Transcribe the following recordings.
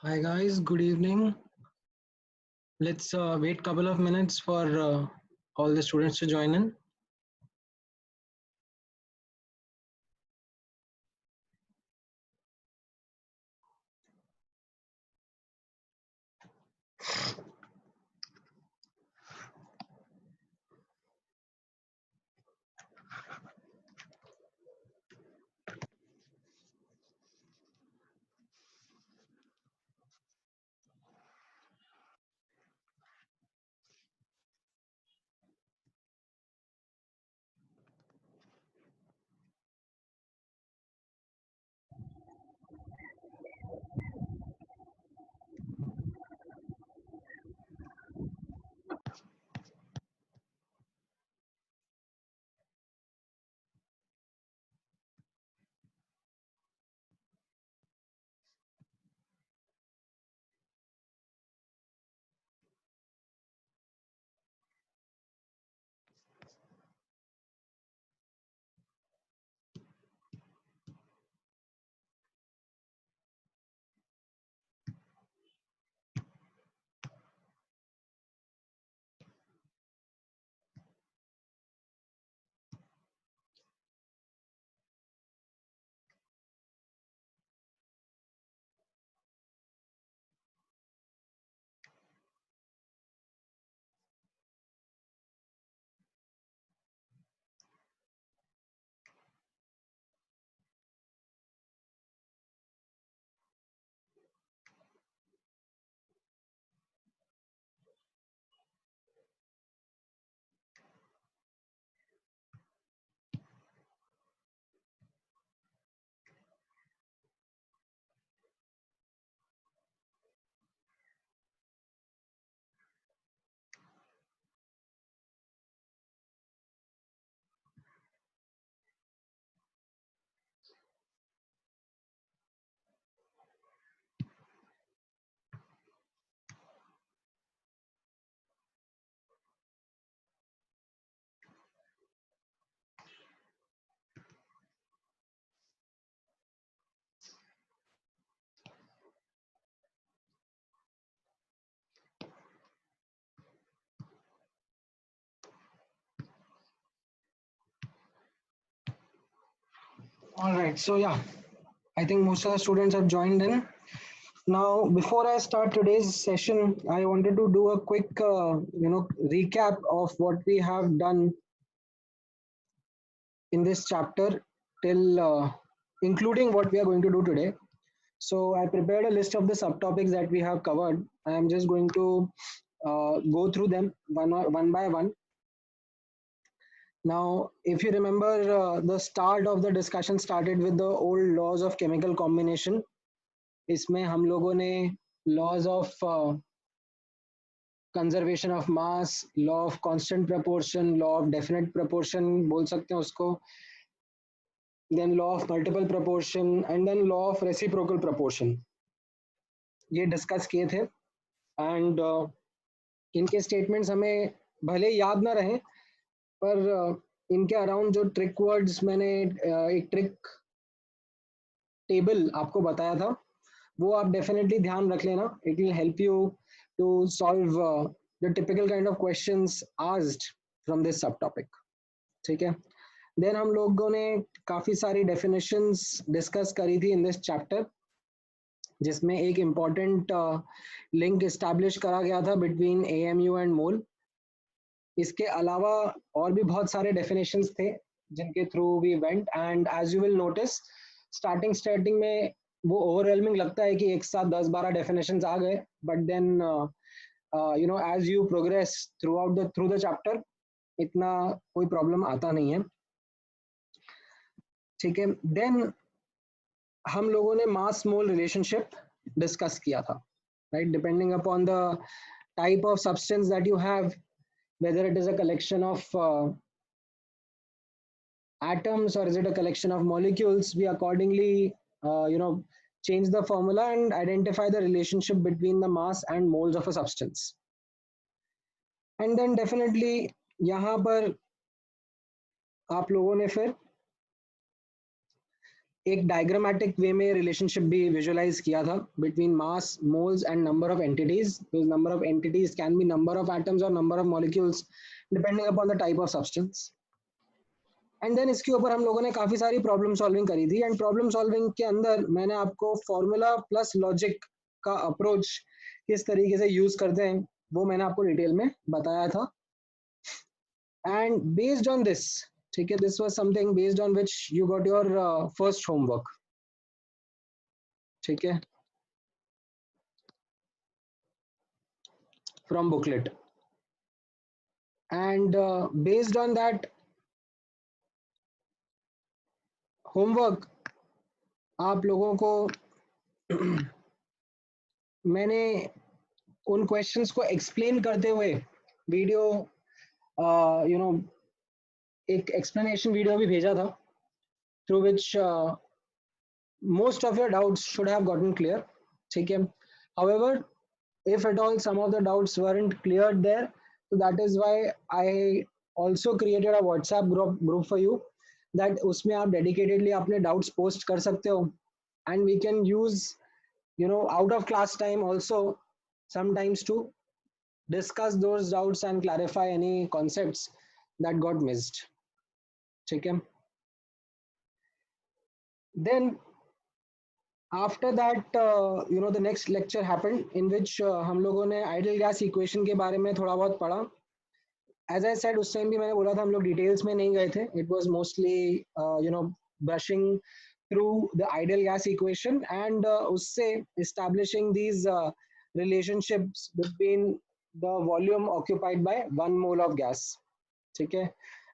Hi guys, good evening. Let's wait couple of minutes for all the students to join in. All right, so yeah, I think most of the students have joined in. Now, before I start today's session, I wanted to do a quick, recap of what we have done in this chapter till, including what we are going to do today. So I prepared a list of the subtopics that we have covered. I am just going to go through them one by one. Now, if you remember, the start of the discussion started with the old laws of chemical combination. इसमें हम लोगों ने laws of conservation of mass, law of constant proportion, law of definite proportion बोल सकते हैं उसको, then law of multiple proportion, and then law of reciprocal proportion. ये discuss किए थे एंड इनके स्टेटमेंट्स हमें भले याद ना रहे पर इनके अराउंड जो ट्रिक वर्ड्स मैंने एक ट्रिक टेबल आपको बताया था वो आप डेफिनेटली ध्यान रख लेना. It will help you to solve the typical kind of questions asked from this sub topic. ठीक है. देन हम लोगों ने काफ़ी सारी डेफिनेशंस डिस्कस करी थी इन दिस चैप्टर जिसमें एक इम्पॉर्टेंट लिंक इस्टेब्लिश करा गया था बिटवीन एएमयू एंड मोल. इसके अलावा और भी बहुत सारे डेफिनेशंस थे जिनके through we went and as you will notice starting में वो ओवरवेलमिंग लगता है कि एक साथ 10-12 डेफिनेशंस आ गए but then as you progress through the chapter इतना कोई प्रॉब्लम आता नहीं है. ठीक है. देन हम लोगों ने मास मोल रिलेशनशिप डिस्कस किया था, right, depending upon the type of substance that you have, whether it is a collection of atoms or is it a collection of molecules, we accordingly change the formula and identify the relationship between the mass and moles of a substance. And then definitely यहाँ पर आप लोगों ने फिर एक diagrammatic वे में relationship भी visualize किया था between mass, moles and number of entities. Those number of entities can be number of atoms और number of molecules depending upon the type of substance. And then इसके ऊपर हम लोगों ने काफी सारी प्रॉब्लम सॉल्विंग करी थी. एंड प्रॉब्लम सॉल्विंग के अंदर मैंने आपको फॉर्मूला प्लस लॉजिक का अप्रोच किस तरीके से यूज करते हैं वो मैंने आपको डिटेल में बताया था. एंड बेस्ड ऑन दिस, ठीक है, this was something based on which you got your first homework. ठीक है, from booklet. And based on that homework आप लोगों को मैंने उन क्वेश्चंस को एक्सप्लेन करते हुए वीडियो यू नो एक एक्सप्लेनेशन वीडियो भी भेजा था, through which most of your doubts should have gotten clear. ठीक है, however, if at all some of the doubts weren't cleared there, so that is why I also created a WhatsApp group for you, that उसमें आप dedicatedly अपने doubts post कर सकते हो. And we can use, you know, out of class time also sometimes to discuss those doubts and clarify any concepts that got missed. ठीक है, then after that the next lecture happened in which हम लोगों ने ideal gas equation के बारे में थोड़ा बहुत पढ़ा. As I said, उस टाइम भी मैंने बोला था हम लोग डिटेल्स में नहीं गए थे. It was mostly brushing through the ideal gas equation and उससे establishing these relationships between the volume occupied by 1 mole of gas. ठीक है,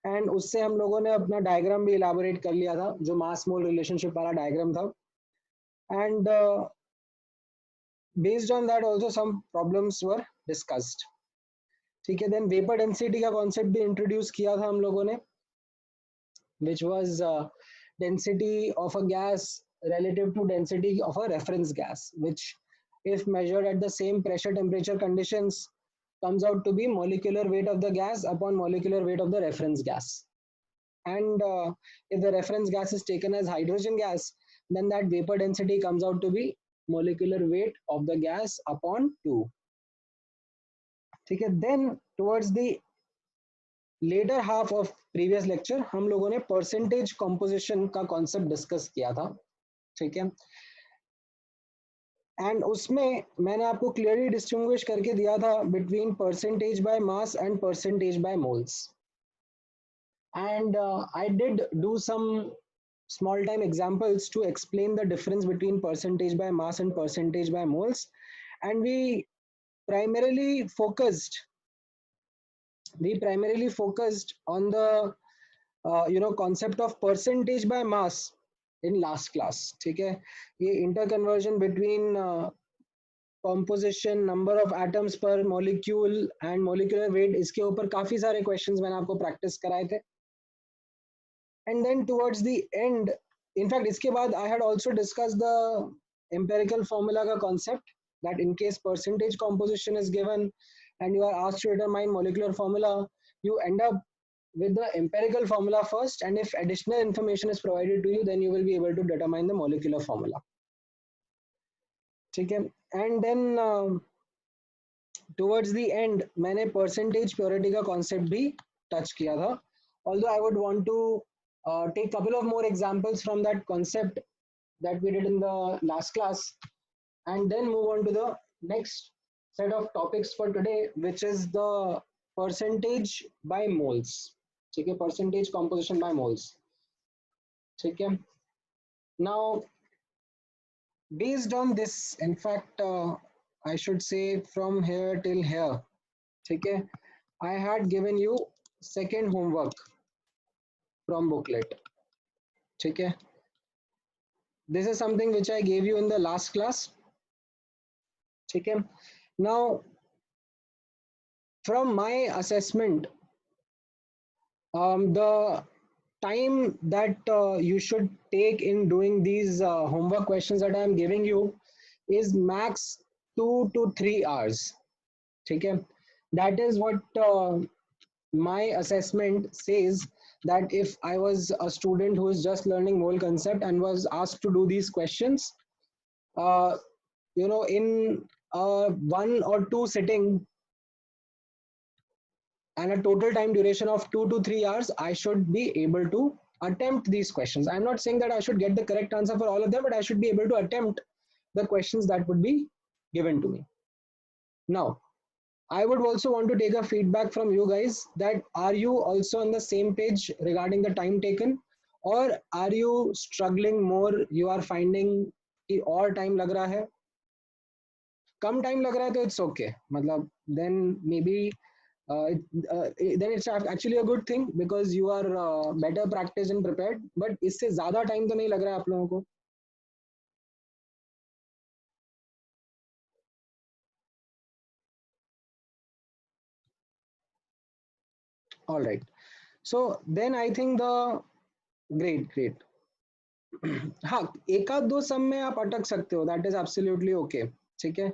एंड उससे हम लोगों ने अपना डायग्राम भी इलाबोरेट कर लिया था जो मास मोल रिलेशनशिप वाला डायग्राम था. And based on that also some problems were discussed. ठीक है, then vapor density का concept भी introduce किया था हम लोगों ने, which was density of a gas relative to density of a reference gas, which if measured at the same pressure temperature conditions comes out to be molecular weight of the gas upon molecular weight of the reference gas. And if the reference gas is taken as hydrogen gas, then that vapor density comes out to be molecular weight of the gas upon 2. ठीक है, then towards the later half of previous lecture हम लोगों ने percentage composition का concept discuss किया था. ठीक है, एंड उसमें मैंने आपको क्लियरली डिस्टिंग्विश करके दिया था between percentage by mass and percentage by moles. And I did do some small time examples to explain the difference between percentage by mass and percentage by moles. And we primarily focused on the concept of percentage by mass in last class. ठीक है, ये interconversion between composition, number of atoms per molecule and molecular weight, इसके ऊपर काफी सारे questions मैंने आपको practice कराए थे. And then towards the end, in fact इसके बाद I had also discussed the empirical formula का concept, that in case percentage composition is given and you are asked to determine molecular formula, you end up with the empirical formula first, and if additional information is provided to you, then you will be able to determine the molecular formula. ठीक है, and then towards the end मैंने percentage purity का concept भी touch किया था. Although I would want to take couple of more examples from that concept that we did in the last class, and then move on to the next set of topics for today, which is the percentage by moles. ठीक है, percentage composition by moles. ठीक है, now based on this, in fact I should say from here till here, ठीक है, I had given you second homework from booklet. ठीक है, this is something which I gave you in the last class. ठीक है, now from my assessment, the time that you should take in doing these homework questions that I am giving you is max 2 to 3 hours. ठीक है, that is what my assessment says, that if I was a student who is just learning mole concept and was asked to do these questions, uh, in one or two sitting and a total time duration of 2 to 3 hours, I should be able to attempt these questions. I'm not saying that I should get the correct answer for all of them, but I should be able to attempt the questions that would be given to me. Now, I would also want to take a feedback from you guys that are you also on the same page regarding the time taken, or are you struggling more? You are finding कि और time लग रहा है, कम time लग रहा है तो it's okay. मतलब then maybe then it's actually a good thing because you are better practiced and prepared. But इससे ज़्यादा time तो नहीं लग रहा है आप लोगों को? All right. So then I think the great. हाँ, एक आध दो सम में आप अटक सकते हो, दैट इज एब्सोल्युटली ओके, ठीक है.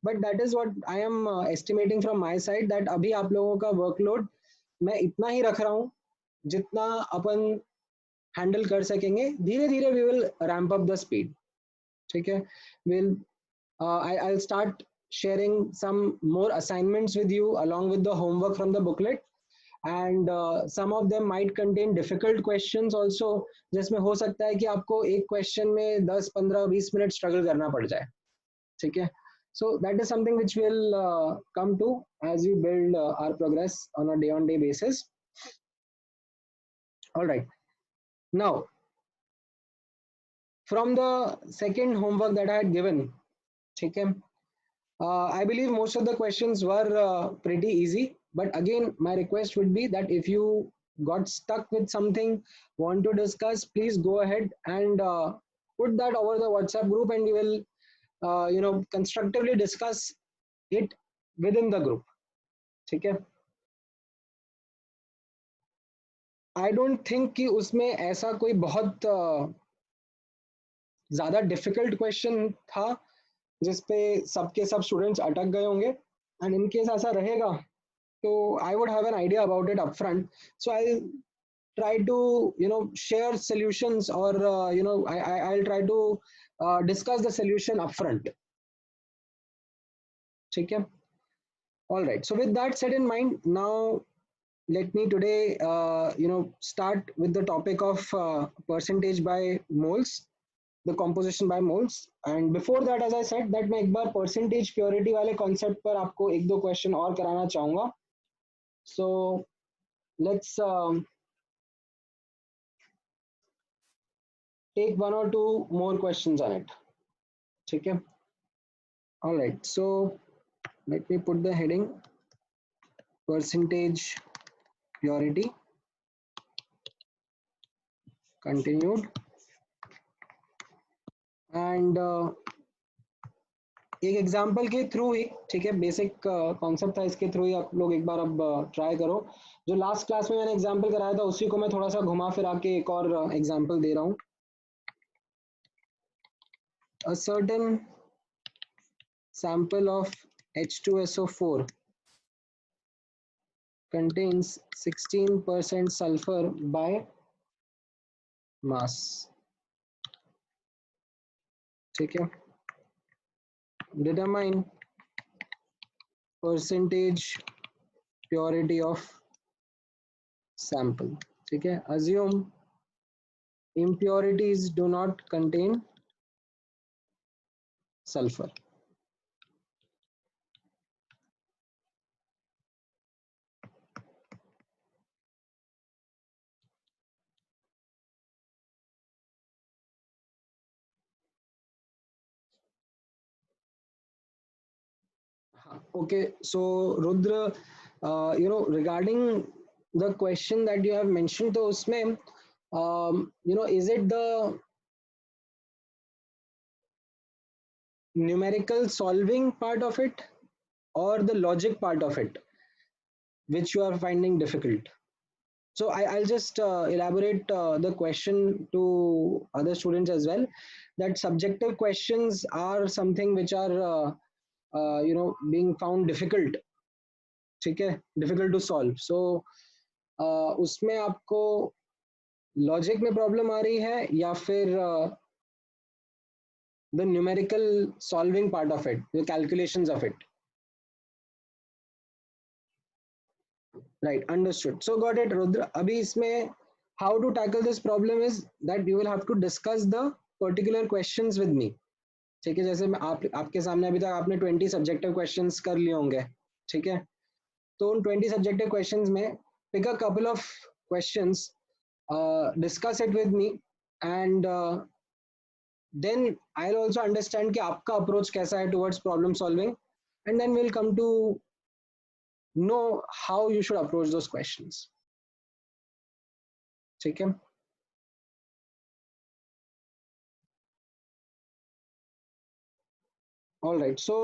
But that is what I am estimating from my side, that अभी आप लोगों का वर्कलोड मैं इतना ही रख रहा हूँ जितना अपन हैंडल कर सकेंगे. धीरे धीरे we will ramp up the speed, ठीक है. Will I'll start sharing some more assignments with you along with the homework from the booklet, and some of them might contain difficult questions also, जिसमें हो सकता है कि आपको एक question में 10 15 20 मिनट स्ट्रगल करना पड़ जाए, ठीक है. So that is something which will come to as we build our progress on a day on day basis. All right, now from the second homework that I had given, ठीक है, I believe most of the questions were pretty easy. But again, my request would be that if you got stuck with something, want to discuss, please go ahead and put that over the WhatsApp group, and we will, constructively discuss it within the group. ठीक है. I don't think कि उसमें ऐसा कोई बहुत ज़्यादा difficult question था जिसपे सबके सब स्टूडेंट्स अटक गए होंगे. एंड इन केस ऐसा रहेगा so I would have an idea about it upfront, so I'll try to share solutions, or I'll try to discuss the solution upfront, ठीक है. All right, so with that set in mind, now let me today start with the topic of percentage by moles, the composition by moles. And before that, as I said, that मैं एक बार percentage purity वाले concept पर आपको एक दो question और कराना चाहूँगा. So let's take one or two more questions on it, ठीक है. All right, so let me put the heading percentage purity, continued. And एक एग्जांपल के थ्रू ही, ठीक है, बेसिक कॉन्सेप्ट था, इसके थ्रू ही आप लोग एक बार अब ट्राई करो. जो लास्ट क्लास में मैंने एग्जांपल कराया था उसी को मैं थोड़ा सा घुमा फिरा के एक और एग्जांपल दे रहा हूँ. A certain sample of H2SO4 contains 16% sulfur by mass, ठीक है. Determine percentage purity of sample, ठीक है. Assume impurities do not contain sulfur. Okay, so Rudra, regarding the question that you have mentioned, तो उसमें is it the numerical solving part of it or the logic part of it which you are finding difficult? So I'll just elaborate the question to other students as well, that subjective questions are something which are being found difficult, ठीक है, difficult to solve. So उसमें आपको logic में problem आ रही है या फिर the numerical solving part of it, the calculations of it? Right, understood, so got it Rudra. अभी इसमें how to tackle this problem is that you will have to discuss the particular questions with me. ठीक है, जैसे मैं आपके सामने अभी तक आपने 20 सब्जेक्टिव क्वेश्चंस कर लिए होंगे. ठीक है, तो उन 20 सब्जेक्टिव क्वेश्चंस में pick a couple of questions, discuss it with me, and then I will also understand कि आपका अप्रोच कैसा है towards problem solving, and then will come to know how you should approach those questions. ठीक है, all right. सो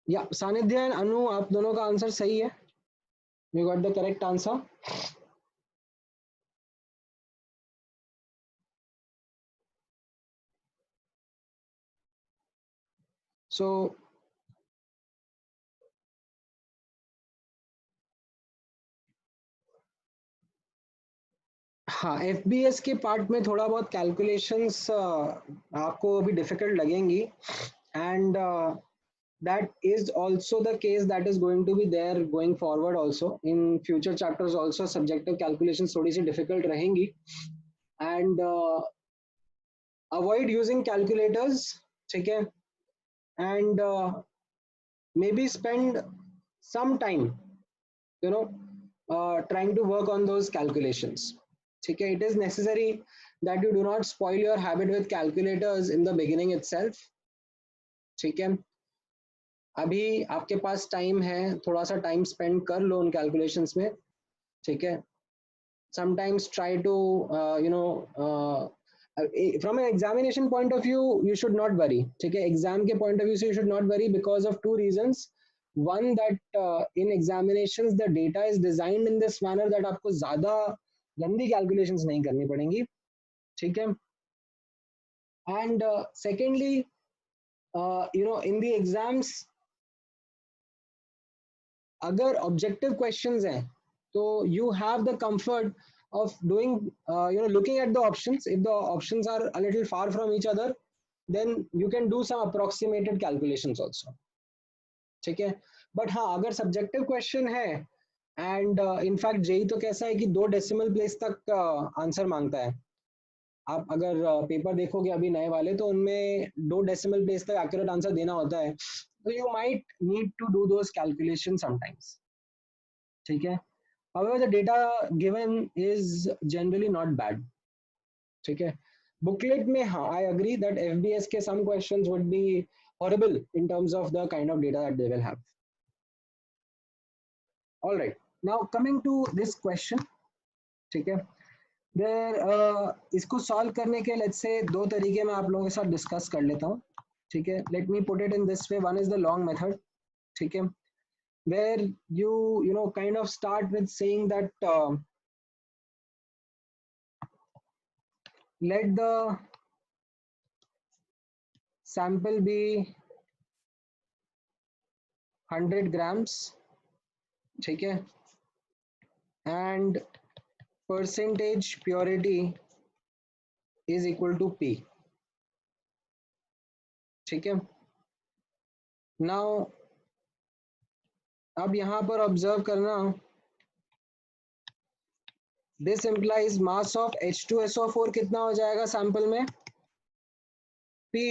या सानिध्य and अनु, आप दोनों का आंसर सही है. You got the correct answer. So हाँ, एफबीएस के पार्ट में थोड़ा बहुत कैलकुलेशंस आपको अभी डिफिकल्ट लगेंगी, and that is also the case that is going to be there going forward also in future chapters also. Subjective calculations थोड़ी सी difficult रहेंगी, and avoid using calculators. ठीक है, and maybe spend some time, you know, trying to work on those calculations. ठीक है, it is necessary that you do not spoil your habit with calculators in the beginning itself. ठीक है, अभी आपके पास time है, थोड़ा सा टाइम स्पेंड कर लो उन कैलकुलेशंस में. ठीक है, sometimes try to from an examination point of view you should not worry. ठीक है, एग्जाम के point of view से you should not worry because of two reasons. One, that in examinations the data is designed in this manner that आपको ज़्यादा गंदी calculations नहीं करनी पड़ेंगी. ठीक है, and secondly, in the exams अगर ऑब्जेक्टिव क्वेश्चंस हैं तो you have the comfort of doing looking at the options. If the options are a little far from each other, then you can do some approximated calculations also. ठीक है, but हाँ, अगर subjective question है, and in fact JEE तो कैसा है कि 2 decimal place तक आंसर मांगता है. आप अगर पेपर देखोगे अभी नए वाले, तो उनमें 2 डेसिमल प्लेस तक एक्यूरेट आंसर देना होता है, तो you might need to do those calculation sometimes. ठीक है, however the data given is generally not bad. ठीक है, बुकलेट में हाँ, I agree that FBS के some questions would be horrible in terms of the kind of data that they will have. All right, now coming to this question. ठीक है, there इसको solve करने के लेट्स से 2 तरीके मैं आप लोगों के साथ डिस्कस कर लेता हूँ. ठीक है, let me put it in this way. One is the long method. ठीक है, where you kind of start with saying that let the sample be 100 grams. ठीक है, and percentage purity is equal to P. ठीक है, now अब यहाँ पर observe करना, this implies mass of H2SO4 कितना हो जाएगा सैंपल में? P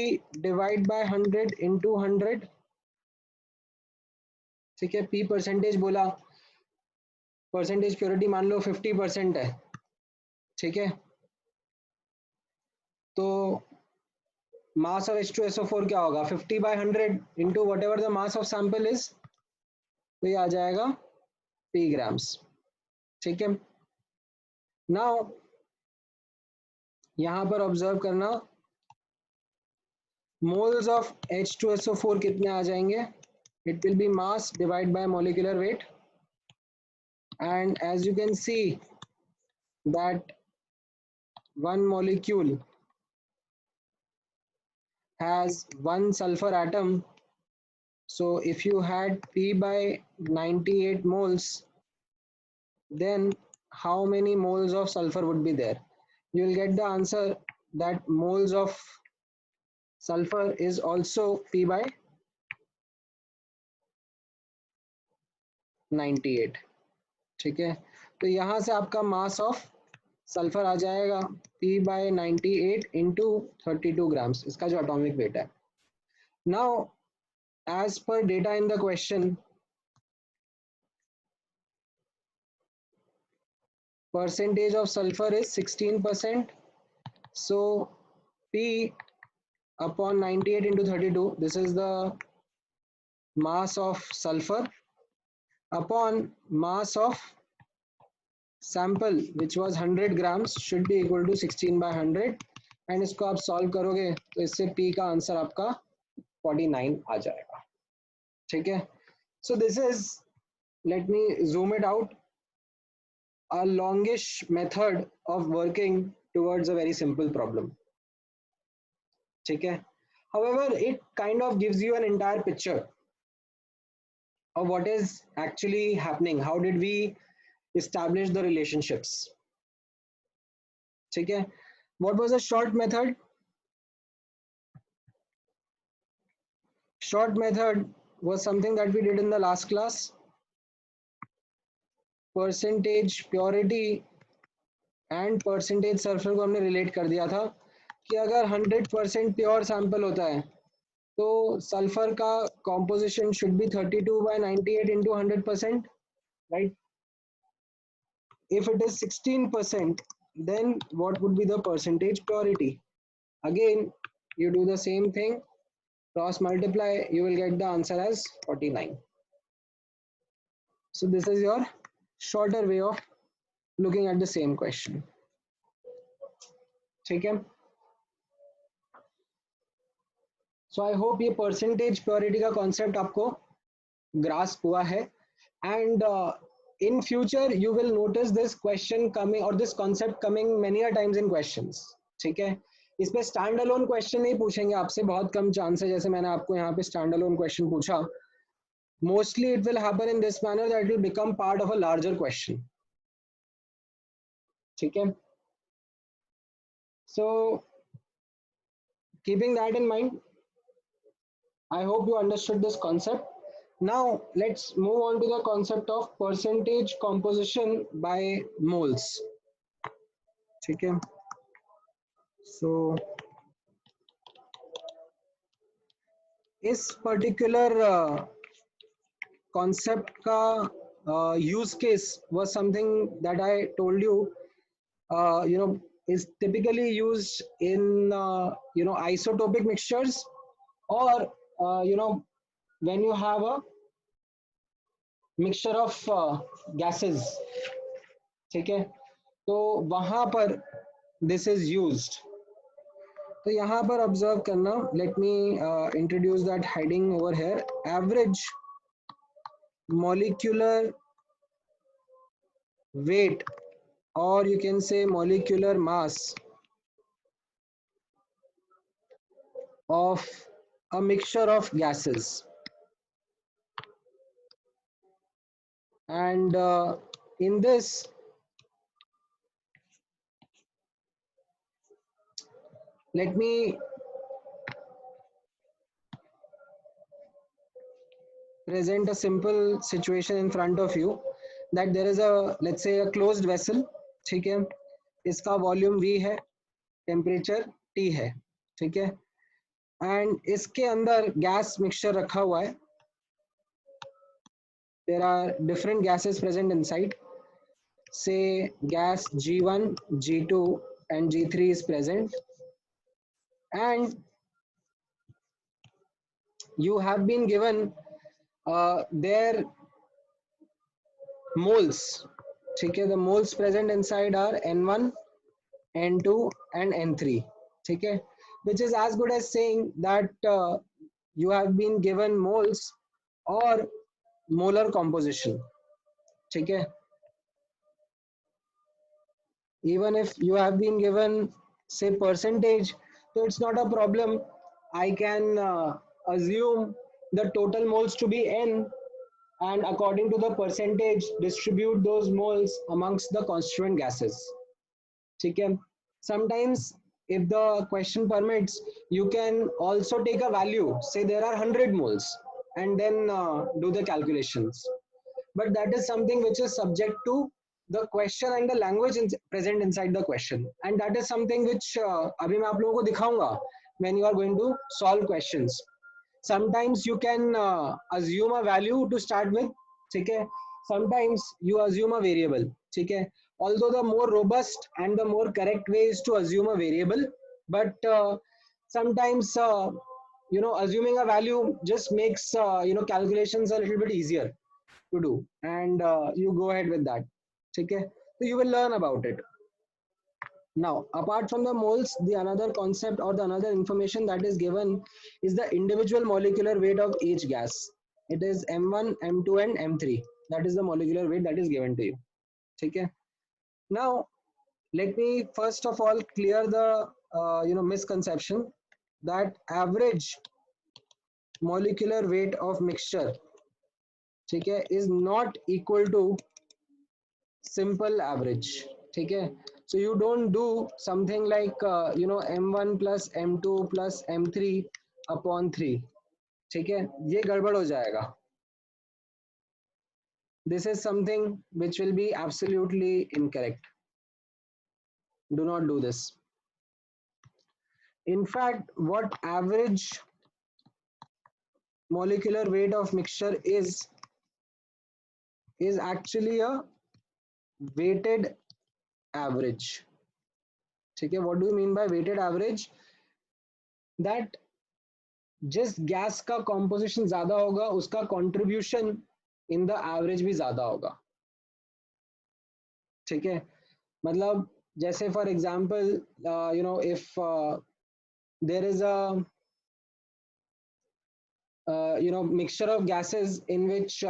divide by 100 into 100. ठीक है, P परसेंटेज बोला, परसेंटेज प्योरिटी मान लो 50% है. ठीक है, तो मास ऑफ H2SO4 क्या होगा? 50 by 100 into whatever the mass of sample is, तो ये आ जाएगा P ग्राम्स. ठीक है, नाउ यहां पर ऑब्जर्व करना, मोल्स ऑफ H2SO4 कितने आ जाएंगे? It will be mass divided by molecular weight, and as you can see that one molecule has one sulfur atom, So if you had P by 98 moles, then how many moles of sulfur would be there? You will get the answer that moles of sulfur is also P by 98. ठीक है, तो यहाँ से आपका mass of sulphur आ जाएगा P by 98 into 32 grams, इसका जो atomic weight है. Now as per data in the question, percentage of sulfur is 16%. So P upon 98 into 32, this is the mass of sulfur upon mass of sample which was 100 grams should be equal to 16 by 100. And इसको आप solve करोगे तो इससे P का answer आपका 49 आ जाएगा. ठीक है, so this is, let me zoom it out, a longish method of working towards a very simple problem. ठीक है, however it kind of gives you an entire picture of what is actually happening, how did we establish the relationships. ठीक है, what was a short method? Short method was something that we did in the last class. Percentage purity and percentage sulphur को हमने relate कर दिया था कि अगर 100% pure sample होता है तो सल्फर का composition should be 32 by 98 into 100%, right. If it is 16%, then what would be the percentage purity? Again, you do the same thing, cross multiply, you will get the answer as 49. So this is your shorter way of looking at the same question. ठीक है, सो I hope ये percentage purity का concept आपको grasp हुआ है. And in future you will notice this question coming or this concept coming many a times in questions. ठीक है, इस पे स्टैंड अलोन क्वेश्चन नहीं पूछेंगे आपसे, बहुत कम चांस है. जैसे मैंने आपको यहाँ पे स्टैंड अलोन क्वेश्चन पूछा, mostly it will happen in this manner that will become part of a larger question. ठीक है, so keeping that in mind, I hope you understood this concept. Now let's move on to the concept of percentage composition by moles. ठीक है, so इस particular concept का use case was something that I told you, you know, is typically used in you know, isotopic mixtures, or you know, when you have a mixture of gases. ठीक है, तो वहां पर this is used. तो यहाँ पर observe करना, let me introduce that heading over here, average molecular weight, or you can say molecular mass of a mixture of gases. And in this, let me present a simple situation in front of you, that there is a, let's say, a closed vessel. ठीक है, इसका volume V है, temperature T है. ठीक है, and इसके अंदर gas mixture रखा हुआ है. there are different gases present inside. Say gas G1, G2 and G3 is present, and you have been given their moles. Okay, the moles present inside are N1, N2 and N3. Okay, which is as good as saying that you have been given moles or molar composition. Okay, even if you have been given say percentage, so it's not a problem. I can assume the total moles to be n, and according to the percentage distribute those moles amongst the constituent gases. ठीक है. Sometimes if the question permits, you can also take a value, say there are 100 moles, and then do the calculations, but that is something which is subject to the question and the language present inside the question, and that is something which अभी मैं आप लोगों को दिखाऊंगा when you are going to solve questions. Sometimes you can assume a value to start with, ठीक है. Sometimes you assume a variable, ठीक है. Although the more robust and the more correct way is to assume a variable, but sometimes assuming a value just makes calculations a little bit easier to do, and you go ahead with that, okay. So you will learn about it. Now, apart from the moles, the another concept or the another information that is given is the individual molecular weight of each gas. It is m1, m2 and m3. That is the molecular weight that is given to you, okay. Now let me first of all clear the misconception that average molecular weight of mixture, okay, is not equal to simple average, okay. So you don't do something like m1 plus m2 plus m3 upon 3, ठीक है, ये गड़बड़ हो जाएगा. This is something which will be absolutely incorrect. Do not do this. In fact, what average molecular weight of mixture is actually a weighted average, ठीक है. What do you mean by weighted average? That जिस gas का composition ज्यादा होगा उसका contribution in the average भी ज्यादा होगा, ठीक है. मतलब जैसे for example if there is a mixture of gases in which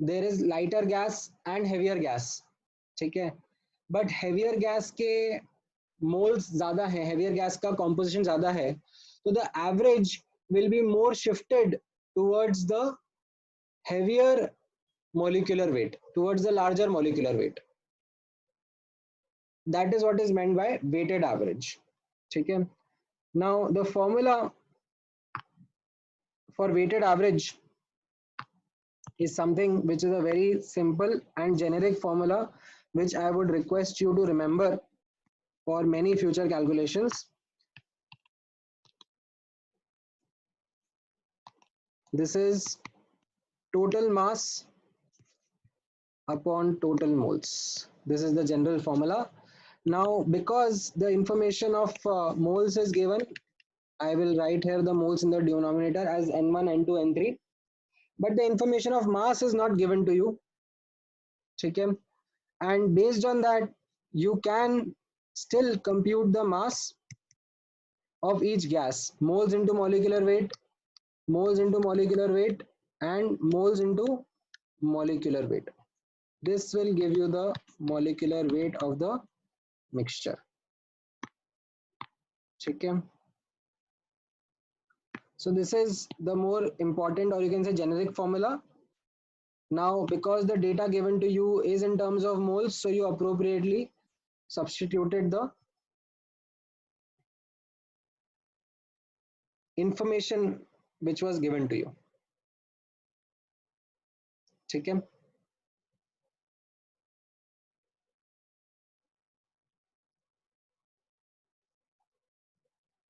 there is lighter gas and heavier gas, ठीक है. बट हेवियर गैस के मोल्स ज्यादा है, हेवियर गैस का कॉम्पोजिशन ज्यादा है, तो the average will be more shifted towards the heavier molecular weight, towards the larger molecular weight. That is what is meant by weighted average, ठीक है. Now the formula for weighted average is something which is a very simple and generic formula which I would request you to remember for many future calculations. This is total mass upon total moles. This is the general formula. Now, because the information of moles is given, I will write here the moles in the denominator as N1, N2, N3. But the information of mass is not given to you. Okay? And based on that, you can still compute the mass of each gas. Moles into molecular weight, moles into molecular weight, and moles into molecular weight. This will give you the molecular weight of the mixture. Okay? So this is the more important, or you can say generic formula. Now, because the data given to you is in terms of moles, so you appropriately substituted the information which was given to you. Okay?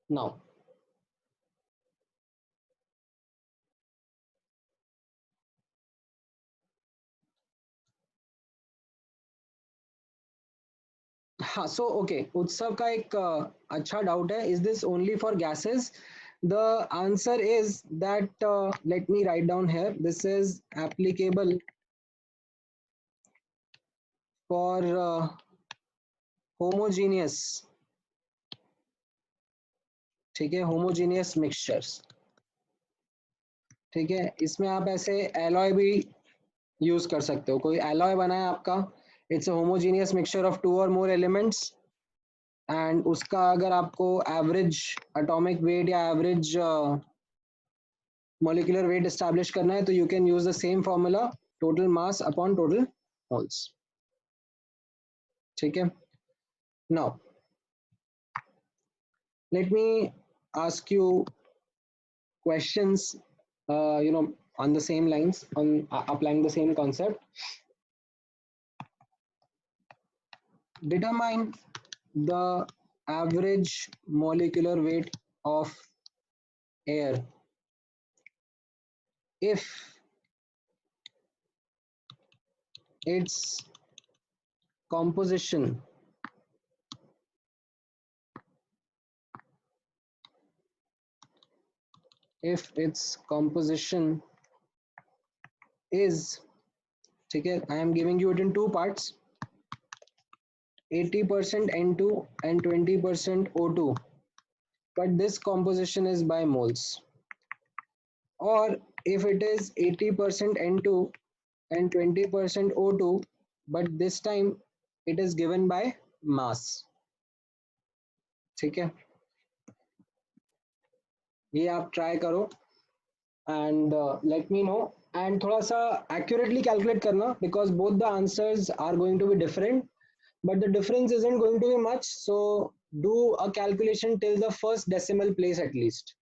Now, हाँ, so okay, उत्सव का एक अच्छा doubt है, is this only for gases? The answer is that let me write down here. This is applicable for homogeneous, ठीक है, homogeneous mixtures, ठीक है. इसमें आप ऐसे एलॉय भी यूज कर सकते हो. कोई एलॉय बना है आपका, it's a homogeneous mixture of 2 और मोर एलिमेंट्स, एंड उसका अगर आपको एवरेज एटॉमिक वेट या एवरेज molecular weight establish करना है तो you can use the same formula, total mass upon total moles. ठीक है. Now let me ask you questions, on the same lines, on applying the same concept. Determine the average molecular weight of air if its composition is, okay, I am giving you it in two parts, 80% N2 and 20% O2, but this composition is by moles. Or if it is 80% N2 and 20% O2, but this time it is given by mass. ठीक है, ये आप try करो and let me know, and थोड़ा सा accurately calculate करना because both the answers are going to be different, but the difference isn't going to be much, so do a calculation till the first decimal place at least.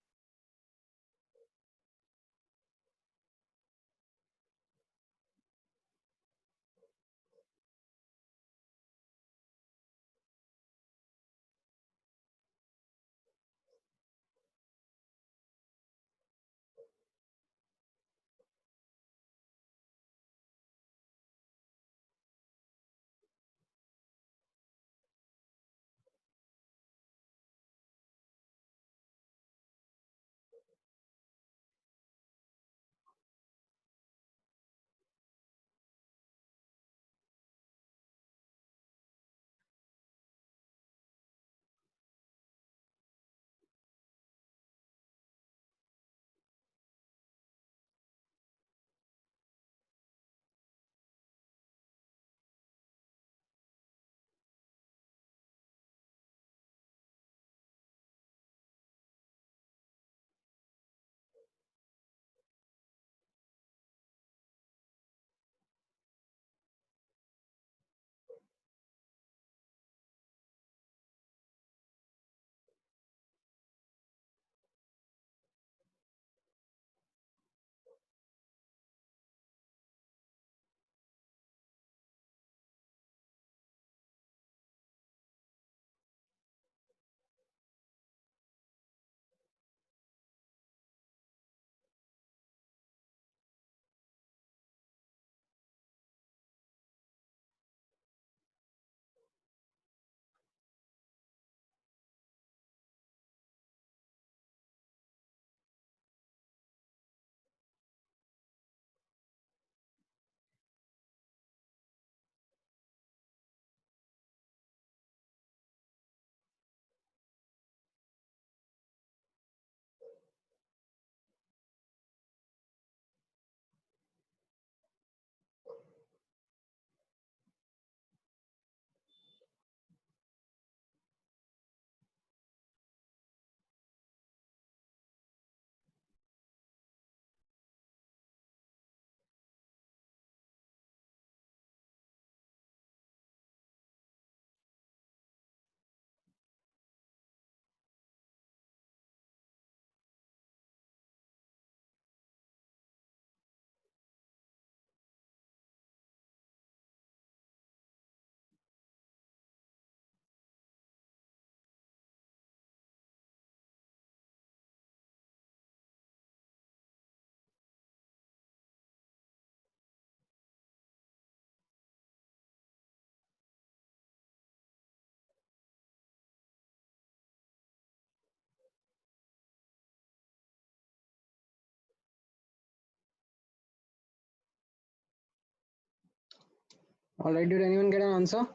All right, did anyone get an answer?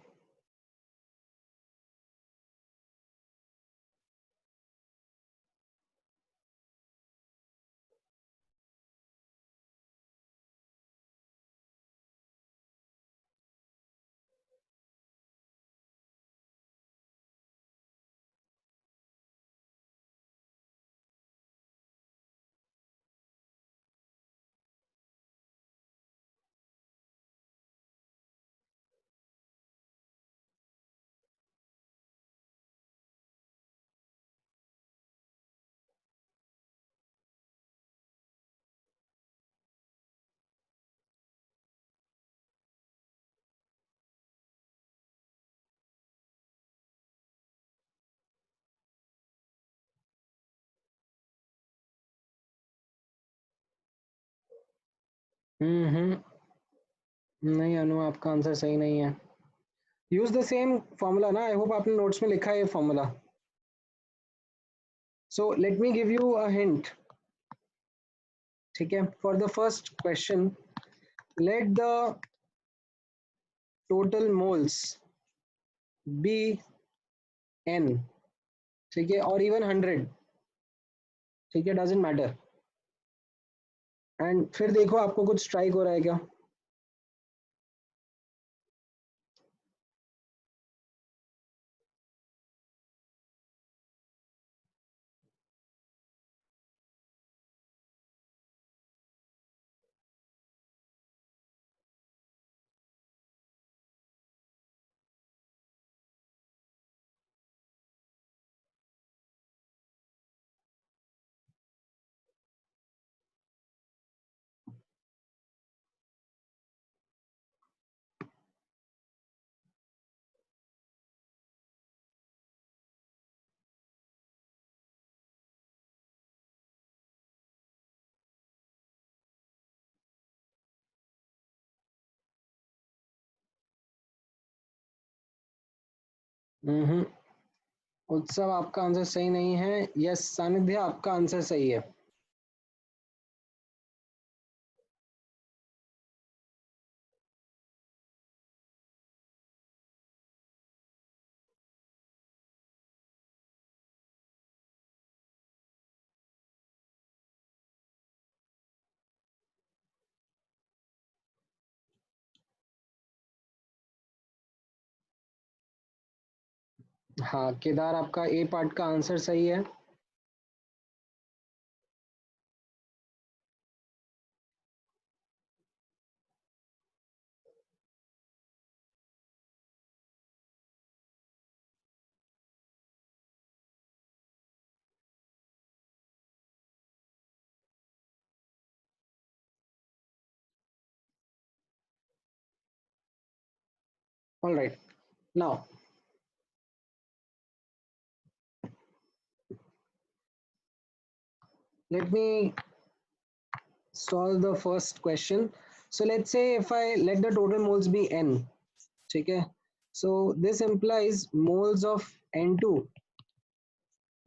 नहीं अनु, आपका answer सही नहीं है. Use the same formula ना, I hope आपने notes में लिखा है ये formula. So let me give you a hint. ठीक है, for the first question, let the total moles be n. ठीक है, और इवन 100. ठीक है, डजेंट मैटर. एंड फिर देखो आपको कुछ स्ट्राइक हो रहा है क्या. हम्म. उत्सव, आपका आंसर सही नहीं है. यस सानिध्य, आपका आंसर सही है. हाँ केदार, आपका ए पार्ट का आंसर सही है. All right, now let me solve the first question. So let's say if I let the total moles be n. ठीक है, so this implies moles of n2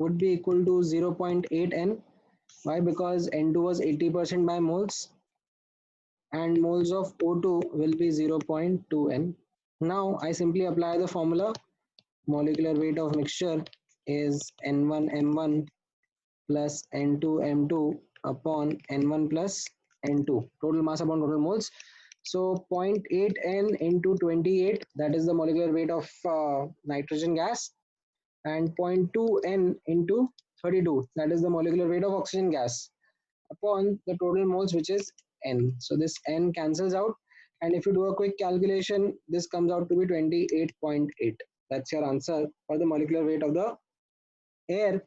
would be equal to 0.8 n. Why? Because n2 was 80% by moles, and moles of O2 will be 0.2 n. Now I simply apply the formula. Molecular weight of mixture is n1 m1 plus n2 m2 upon n1 plus n2, total mass upon total moles. So 0.8 n into 28, that is the molecular weight of nitrogen gas, and 0.2 n into 32, that is the molecular weight of oxygen gas, upon the total moles, which is n. So this n cancels out, and if you do a quick calculation, this comes out to be 28.8. That's your answer for the molecular weight of the air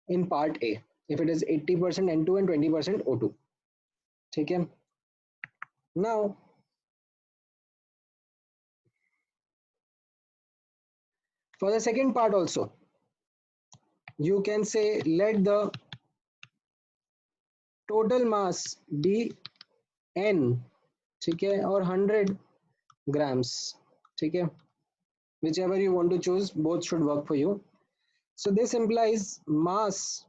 in part A, if it is 80% N2 and 20% O2. ठीक है. Now for the second part also, you can say let the total mass be n. ठीक है, और 100 grams. ठीक है, whichever you want to choose, both should work for you. So this implies mass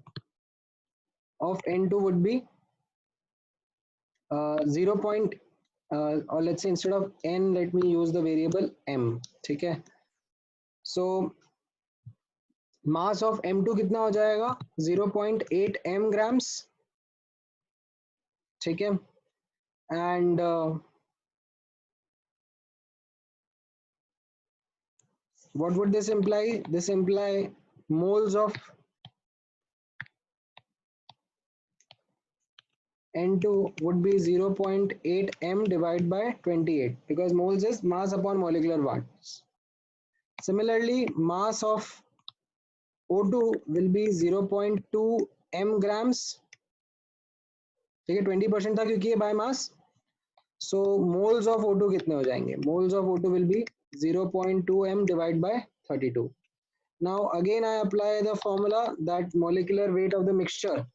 of n2 would be 0. Or let's say instead of n, let me use the variable m. ठीक है, so mass of m2 कितना हो जाएगा, 0.8 m grams. ठीक है, and what would this imply? This imply moles of n2 would be 0.8 m divided by 28, because moles is mass upon molecular mass. Similarly, mass of O2 will be 0.2 m grams. ठीक है, 20% था क्योंकि ये by mass. So moles of O2 कितने हो जाएंगे? Moles of O2 will be 0.2 m divided by 32. Now again I apply the formula that molecular weight of the mixture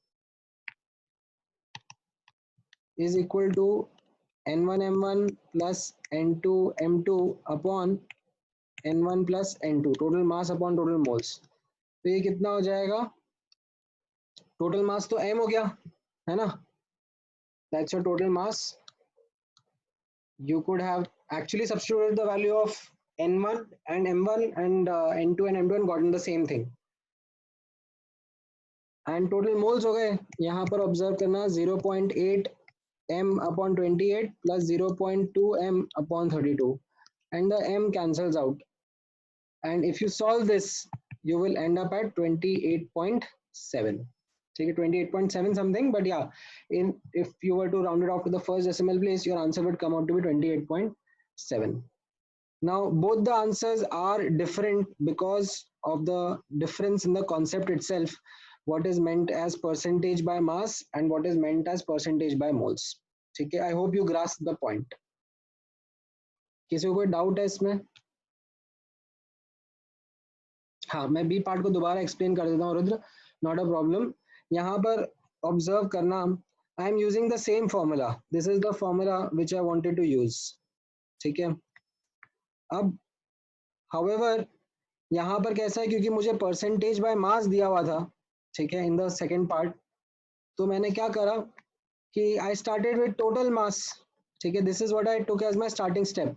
is equal to n1 m1 plus n2 m2 upon n1 plus n2 total mass upon total moles. तो ये कितना हो जाएगा, total mass तो m हो गया है ना, that's your total mass. You could have actually substituted the value of n1 and m1 and n2 and m2 and gotten the same thing। And total moles हो गए, यहाँ पर ऑब्जर्व करना 0.8 m upon 28 plus 0.2 m upon 32 and the m cancels out, and if you solve this you will end up at 28.7। ठीक है, 28.7 something, but yeah, in if you were to round it off to the first decimal place your answer would come out to be 28.7। now both the answers are different because of the difference in the concept itself, what is meant as percentage by mass and what is meant as percentage by moles। ठीक है, I hope you grasp the point। किसी को कोई doubt है इसमें? हाँ, मैं B part को दोबारा एक्सप्लेन कर देता हूँ रुद्र, नॉट अ प्रॉब्लम। यहाँ पर ऑब्जर्व करना, I am using the same formula, this is the formula which I wanted to use. ठीक है, अब हाउएवर यहाँ पर कैसा है, क्योंकि मुझे परसेंटेज बाय मास दिया हुआ था, ठीक है, इन द सेकेंड पार्ट, तो मैंने क्या करा कि I started with total mass. ठीक है, this is what I took as my starting step.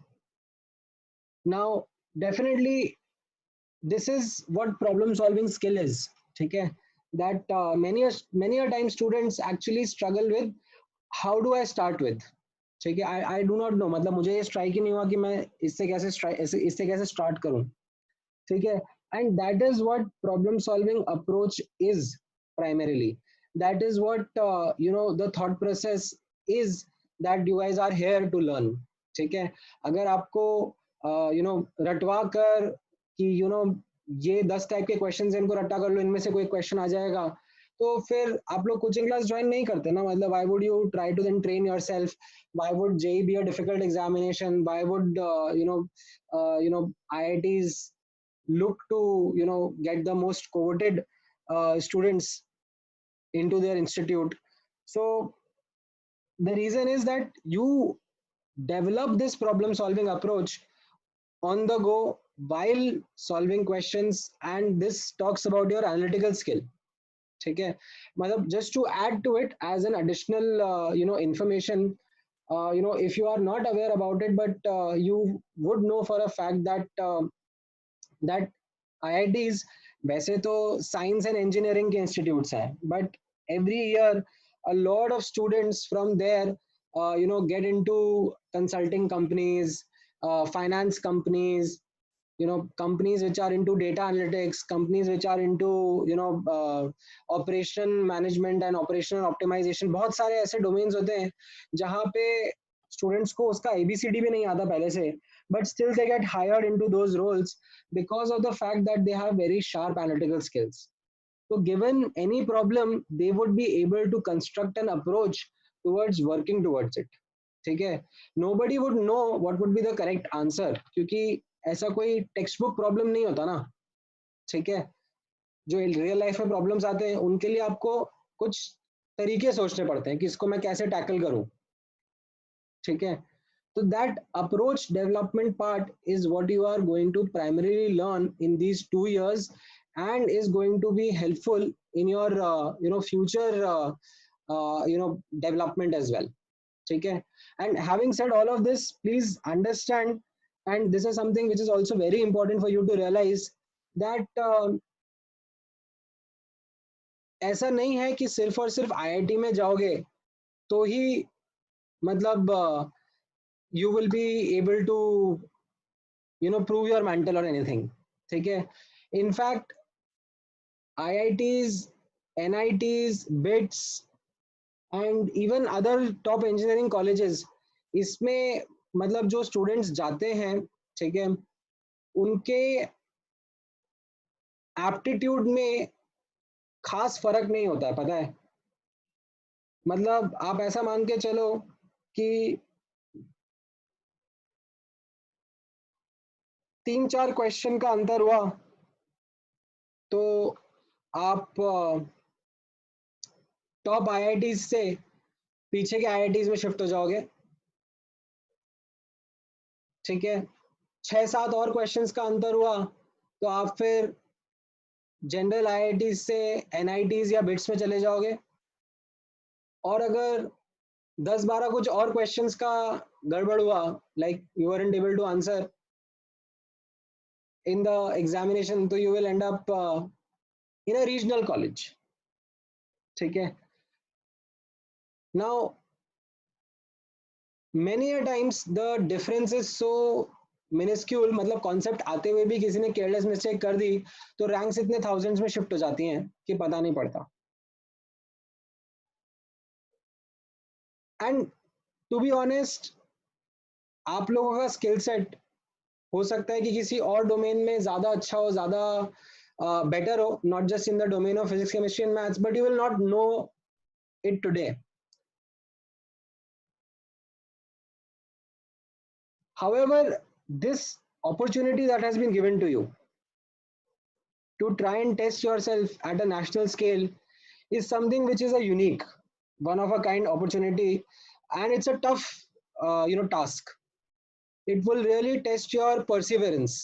Now definitely this is what problem solving skill is। ठीक है, that many a time students actually struggle with how do I start with। ठीक है, I do not know, मतलब मुझे ये strike ही नहीं हुआ कि मैं इससे कैसे स्टार्ट करूं। ठीक है, and that is what problem solving approach is primarily, that is what the thought process is that you guys are here to learn। ठीक है, अगर आपको रटवा कर कि ये 10 टाइप के क्वेश्चन इनको रट्टा कर लो, इनमें से कोई क्वेश्चन आ जाएगा, तो फिर आप लोग कोचिंग क्लास ज्वाइन नहीं करते ना, मतलब why would you try to then train yourself, why would JEE be a difficult examination, why would IITs look to get the most coveted students into their institute? So the reason is that you develop this problem solving approach on the go while solving questions, and this talks about your analytical skill। ठीक है, मतलब just to add to it as an additional information, if you are not aware about it, but you would know for a fact that IITs वैसे तो science and engineering के institutes हैं, but every year a lot of students from there get into consulting companies, finance companies, companies which are into data analytics, companies which are into operation management and operational optimization। बहुत सारे ऐसे domains होते हैं जहाँ पे students को उसका ABCD भी नहीं आता पहले से, but still they get hired into those roles because of the fact that they have very sharp analytical skills। so given any problem they would be able to construct an approach towards working towards it। ठीक है, nobody would know what would be the correct answer, क्योंकि ऐसा कोई text book problem नहीं होता ना। ठीक है, जो रियल लाइफ में प्रॉब्लम्स आते हैं उनके लिए आपको कुछ तरीके सोचने पड़ते हैं कि इसको मैं कैसे टैकल करूं। ठीक है, so that approach development part is what you are going to primarily learn in these 2 years and is going to be helpful in your future development as well। ठीक है, and having said all of this, please understand, and this is something which is also very important for you to realize, that ऐसा नहीं है कि सिर्फ और सिर्फ IIT में जाओगे तो ही मतलब you will be able to prove your mantle or anything। ठीक है, in fact IITs, NITs, BITS and even other top engineering colleges, इसमें मतलब जो स्टूडेंट्स जाते हैं, ठीक है, उनके एप्टीट्यूड में खास फर्क नहीं होता है, पता है। मतलब आप ऐसा मान के चलो कि 3-4 क्वेश्चन का अंतर हुआ तो आप टॉप IIT से पीछे के आईआईटीज में शिफ्ट हो जाओगे, ठीक है। 6-7 और क्वेश्चंस का अंतर हुआ तो आप फिर जनरल आईआईटी से एनआईटीज या बिट्स में चले जाओगे। और अगर 10-12 कुछ और क्वेश्चंस का गड़बड़ हुआ, like you are able to answer in the examination, तो you will end up in a regional college, ठीक है। Now many a times the difference is so miniscule, मतलब कॉन्सेप्ट आते हुए भी किसी ने केयरलेस मिस्टेक कर दी तो रैंक्स इतने थाउजेंड्स में शिफ्ट हो जाती हैं कि पता नहीं पड़ता। एंड टू बी ऑनेस्ट, आप लोगों का स्किल सेट हो सकता है कि किसी और डोमेन में ज्यादा अच्छा हो, ज्यादा बेटर हो, not just in the domain of physics chemistry and maths, but you will not know it today. However, this opportunity that has been given to you to try and test yourself at a national scale is something which is a unique, one of a kind opportunity, and it's a tough, task. It will really test your perseverance.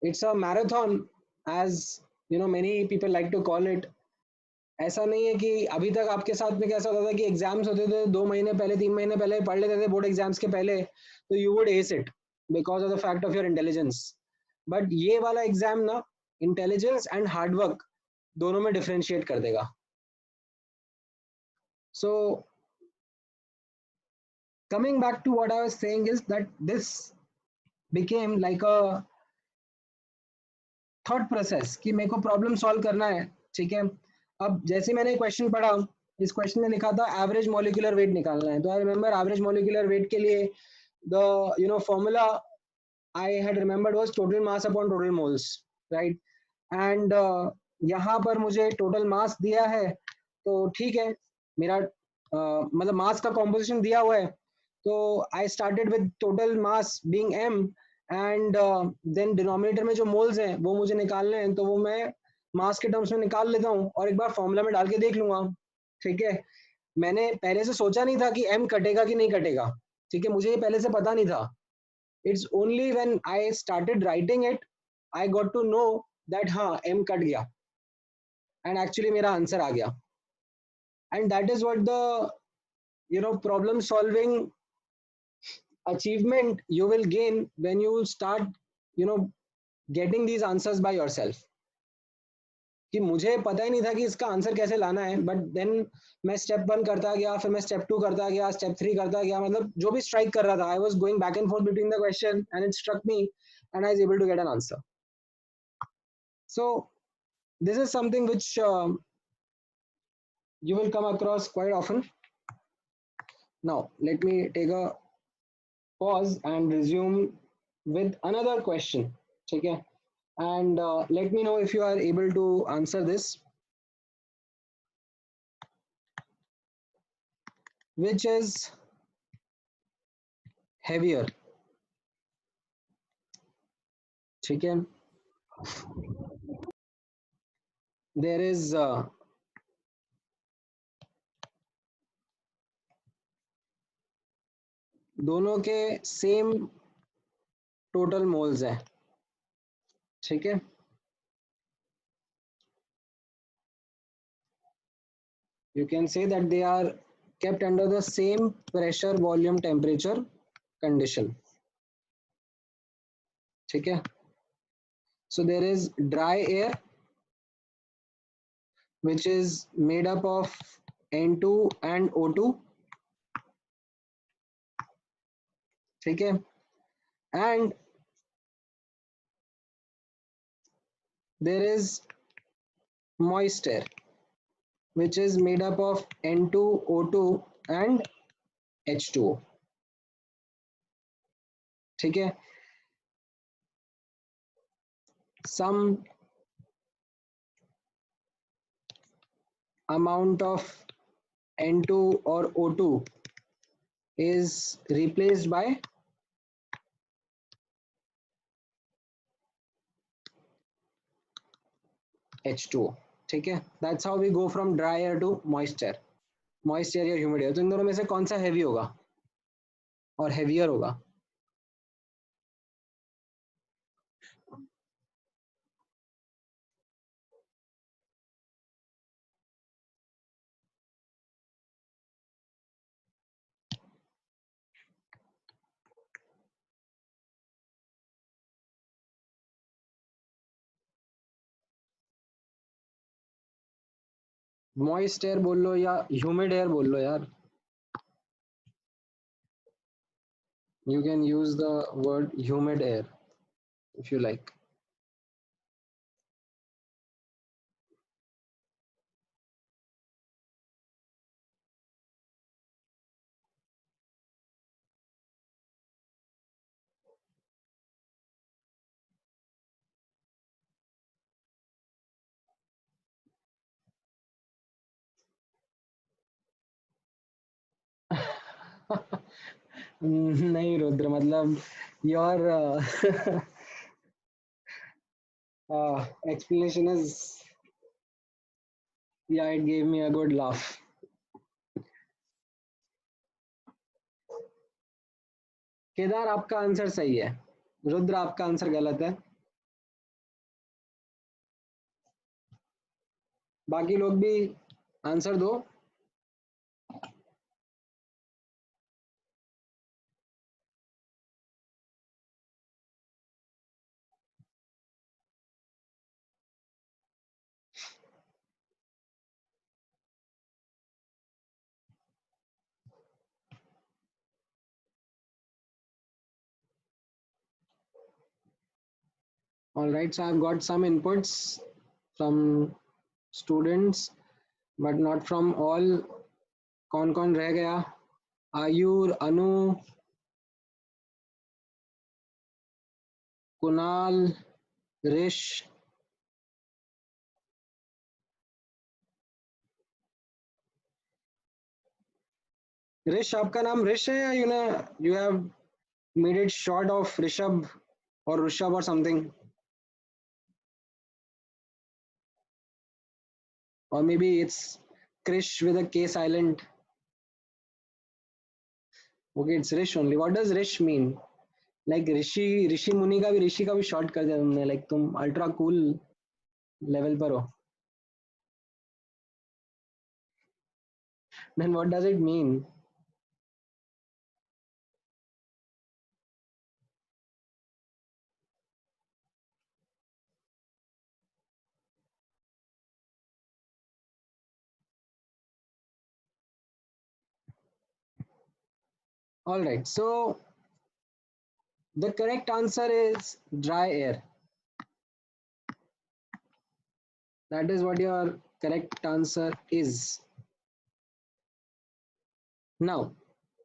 It's a marathon, as many people like to call it. ऐसा नहीं है कि अभी तक आपके साथ में कैसा होता था कि एग्जाम्स होते थे 2 महीने पहले, 3 महीने पहले पढ़ लेते थे बोर्ड एग्जाम्स के पहले, तो you would S it because of the fact of your intelligence. But ये वाला एग्जाम ना इंटेलिजेंस एंड हार्डवर्क दोनों में डिफ्रेंशिएट कर देगा। So coming back to what I was saying is that this became like a thought process कि मेरे को प्रॉब्लम सॉल्व करना है, ठीक है। अब जैसे मैंने क्वेश्चन पढ़ा, इस क्वेश्चन में लिखा था एवरेज मॉलिक्यूलर वेट निकालना है, तो I remember average molecular weight के लिए the formula I had remembered was total mass upon total moles, right. And यहाँ पर मुझे टोटल मास दिया है, तो ठीक है, मेरा मतलब मास का कॉम्पोजिशन दिया हुआ है, तो आई started with total mass being m, and than denominator में जो मोल्स हैं वो मुझे निकालने हैं, तो वो मैं मास के टर्म्स में निकाल लेता हूँ और एक बार फॉर्मूला में डाल के देख लूंगा, ठीक है। मैंने पहले से सोचा नहीं था कि m कटेगा कि नहीं कटेगा, ठीक है, मुझे ये पहले से पता नहीं था। It's only when I started writing it I got to know that हाँ m कट गया एंड एक्चुअली मेरा आंसर आ गया। And that is what the problem solving achievement you will gain when you start you know getting these answers by yourself। कि मुझे पता ही नहीं था कि इसका आंसर कैसे लाना है, बट देन मैं स्टेप 1 करता गया, फिर मैं स्टेप 2 करता गया, स्टेप 3 करता गया, मतलब जो भी स्ट्राइक कर रहा था I was going back and forth between the question and it struck me and I was able to get an answer. So this is something which you will come across quite often। Now let me take a pause and resume with another question, okay? And let me know if you are able to answer this, which is heavier, okay? There is दोनों के same total moles हैं, ठीक है। You can say that they are kept under the same pressure, volume, temperature condition, ठीक है। So there is dry air which is made up of N2 and O2, ठीक है। And there is moist air which is made up of N2, O2 and H2O, ठीक है। Some amount of N2 or O2 is replaced by H2O, ठीक है। That's how we go from dry air to moist air। Moist air या humid air, तो इन दोनों में से कौन सा हैवी होगा और हैवियर होगा? मॉइस्ट एयर बोल लो या ह्यूमिड एयर बोल लो यार, you can use the word humid air if you like. नहीं रुद्र, मतलब your explanation is, yeah, it gave me a good laugh. Kedar आपका आंसर सही है, रुद्र आपका आंसर गलत है। बाकी लोग भी आंसर दो। All right, so I've got some inputs from students, but not from all. कौन कौन रह गया? आयुर, अनु, कुणाल, ऋष। ऋष, आपका नाम ऋष है या you have made it short of Rishabh और ऋषभ और something, or maybe it's Krish with a K silent. Okay, it's Rish only. What does Rish mean? Like ऋषि मुनि का भी, ऋषि का भी शॉर्ट कर दिया तुमने, लाइक तुम अल्ट्रा कूल लेवल पर हो। Then what does it mean? All right, so the correct answer is dry air. That is what your correct answer is. Now,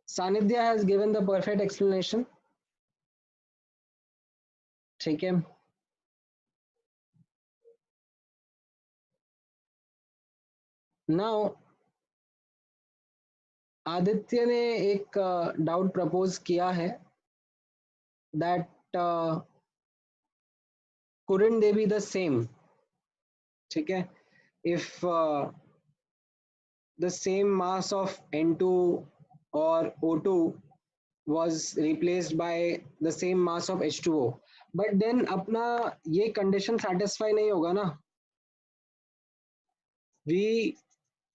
Sanidhya has given the perfect explanation. ठीक है। Now, Aditya ने एक doubt propose किया है, that couldn't they be the same? ठीक है, if the same mass of N2 or O2 was replaced by the same mass of H2O, but then अपना ये condition satisfy नहीं होगा ना। We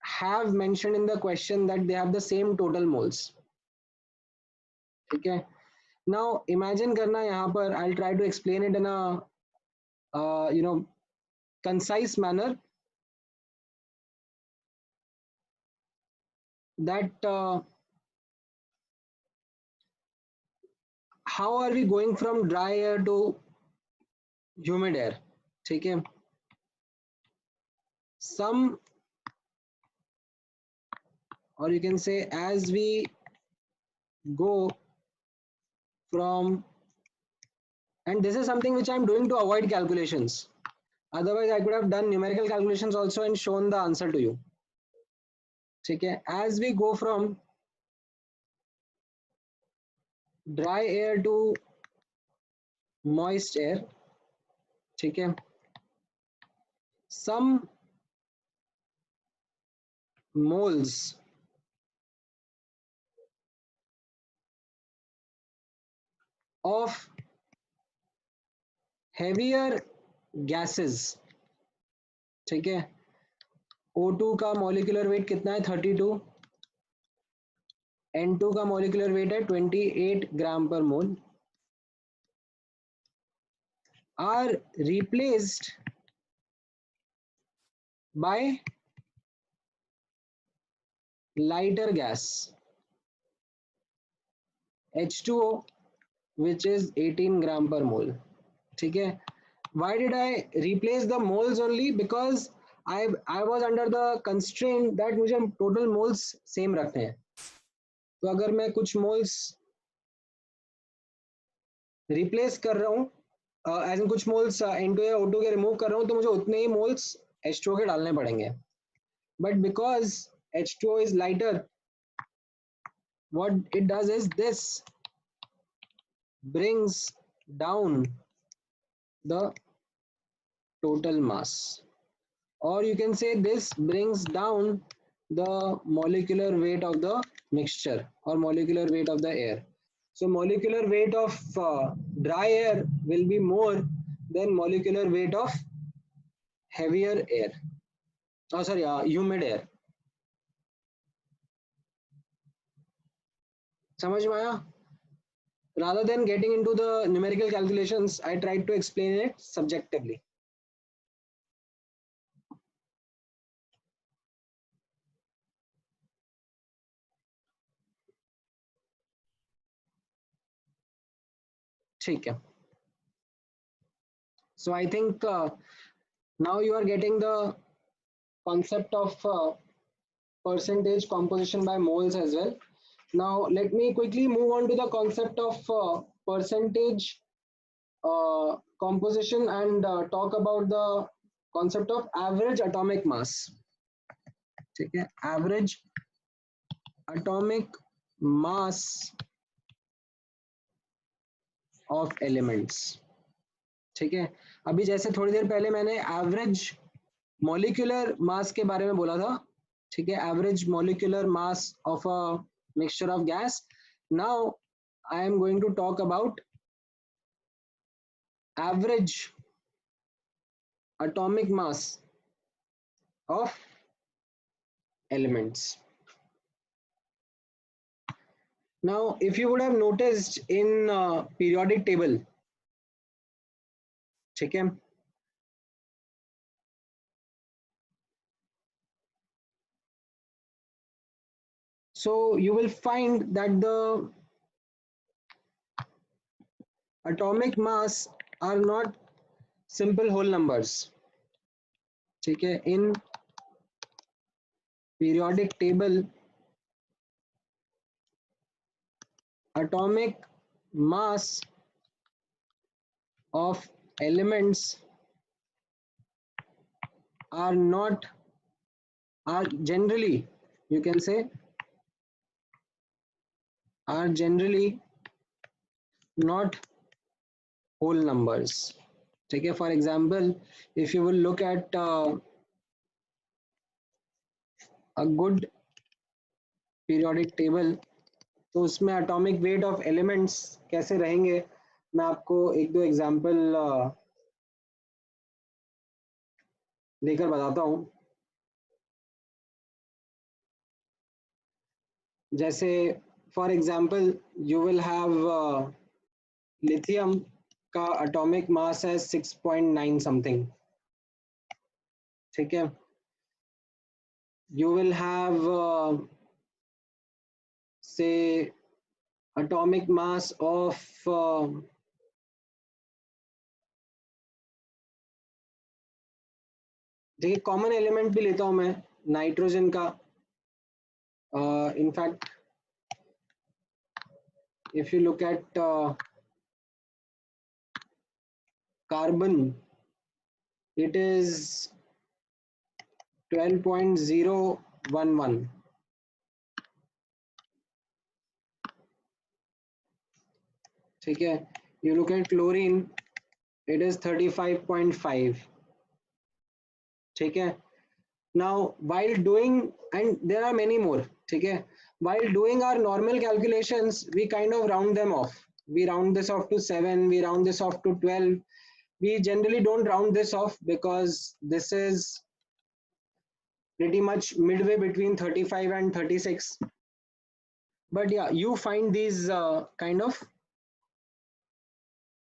have mentioned in the question that they have the same total moles, ठीक है। Now imagine करना यहाँ पर, I'll try to explain it in a concise manner, that how are we going from dry air to humid air, ठीक है। Some, or you can say, as we go from, and this is something which I'm doing to avoid calculations, otherwise I could have done numerical calculations also and shown the answer to you, ठीक है। As we go from dry air to moist air, ठीक है, some moles of heavier gases, ठीक है, O2 का molecular weight कितना है 32, N2 का मॉलिक्यूलर वेट है 28 ग्राम पर मोल, are replaced by lighter gas H2O which is 18 gram per mole, ठीक है. Why did I replace the moles only? Because I was under the constraint that मुझे total moles same रखने हैं. तो अगर मैं कुछ moles replace कर रहा हूँ, एज इन कुछ मोल्स N2 या O2 के रिमूव कर रहा हूँ, तो मुझे उतने ही मोल्स H2O के डालने पड़ेंगे. But because H2O is lighter, what it does is this brings down the total mass, or you can say this brings down the molecular weight of the mixture or molecular weight of the air. So molecular weight of dry air will be more than molecular weight of heavier air. Oh, sorry, humid air. समझ में आया? Rather than getting into the numerical calculations, I tried to explain it subjectively. ठीक है. So I think now you are getting the concept of percentage composition by moles as well. Now let me quickly move on to the concept of percentage composition and talk about the concept of average atomic mass. ठीक है, average atomic mass of elements. ठीक है, अभी जैसे थोड़ी देर पहले मैंने average molecular मास के बारे में बोला था, ठीक है, average molecular mass of a mixture of gas. Now I am going to talk about average atomic mass of elements. Now if you would have noticed in periodic table, ठीक है, so you will find that the atomic mass are not simple whole numbers. ठीक है, in periodic table atomic mass of elements are not, are generally, you can say, are generally not whole numbers. ठीक है, for example, if you will look at a good periodic table, तो उसमें atomic weight of elements कैसे रहेंगे, मैं आपको एक दो एग्जाम्पल लेकर बताता हूँ. जैसे for example you will have lithium का एटॉमिक मास है 6.9 समथिंग, ठीक है. यू विल हैव से एटॉमिक मास ऑफ देखिए कॉमन एलिमेंट भी लेता हूं मैं, नाइट्रोजन का. in fact if you look at carbon, it is 12.011, ठीक है. you look at chlorine, it is 35.5, ठीक है. now while doing, and there are many more, ठीक है, while doing our normal calculations we kind of round them off. we round this off to 7, we round this off to 12. We generally don't round this off because this is pretty much midway between 35 and 36. But yeah, you find these kind of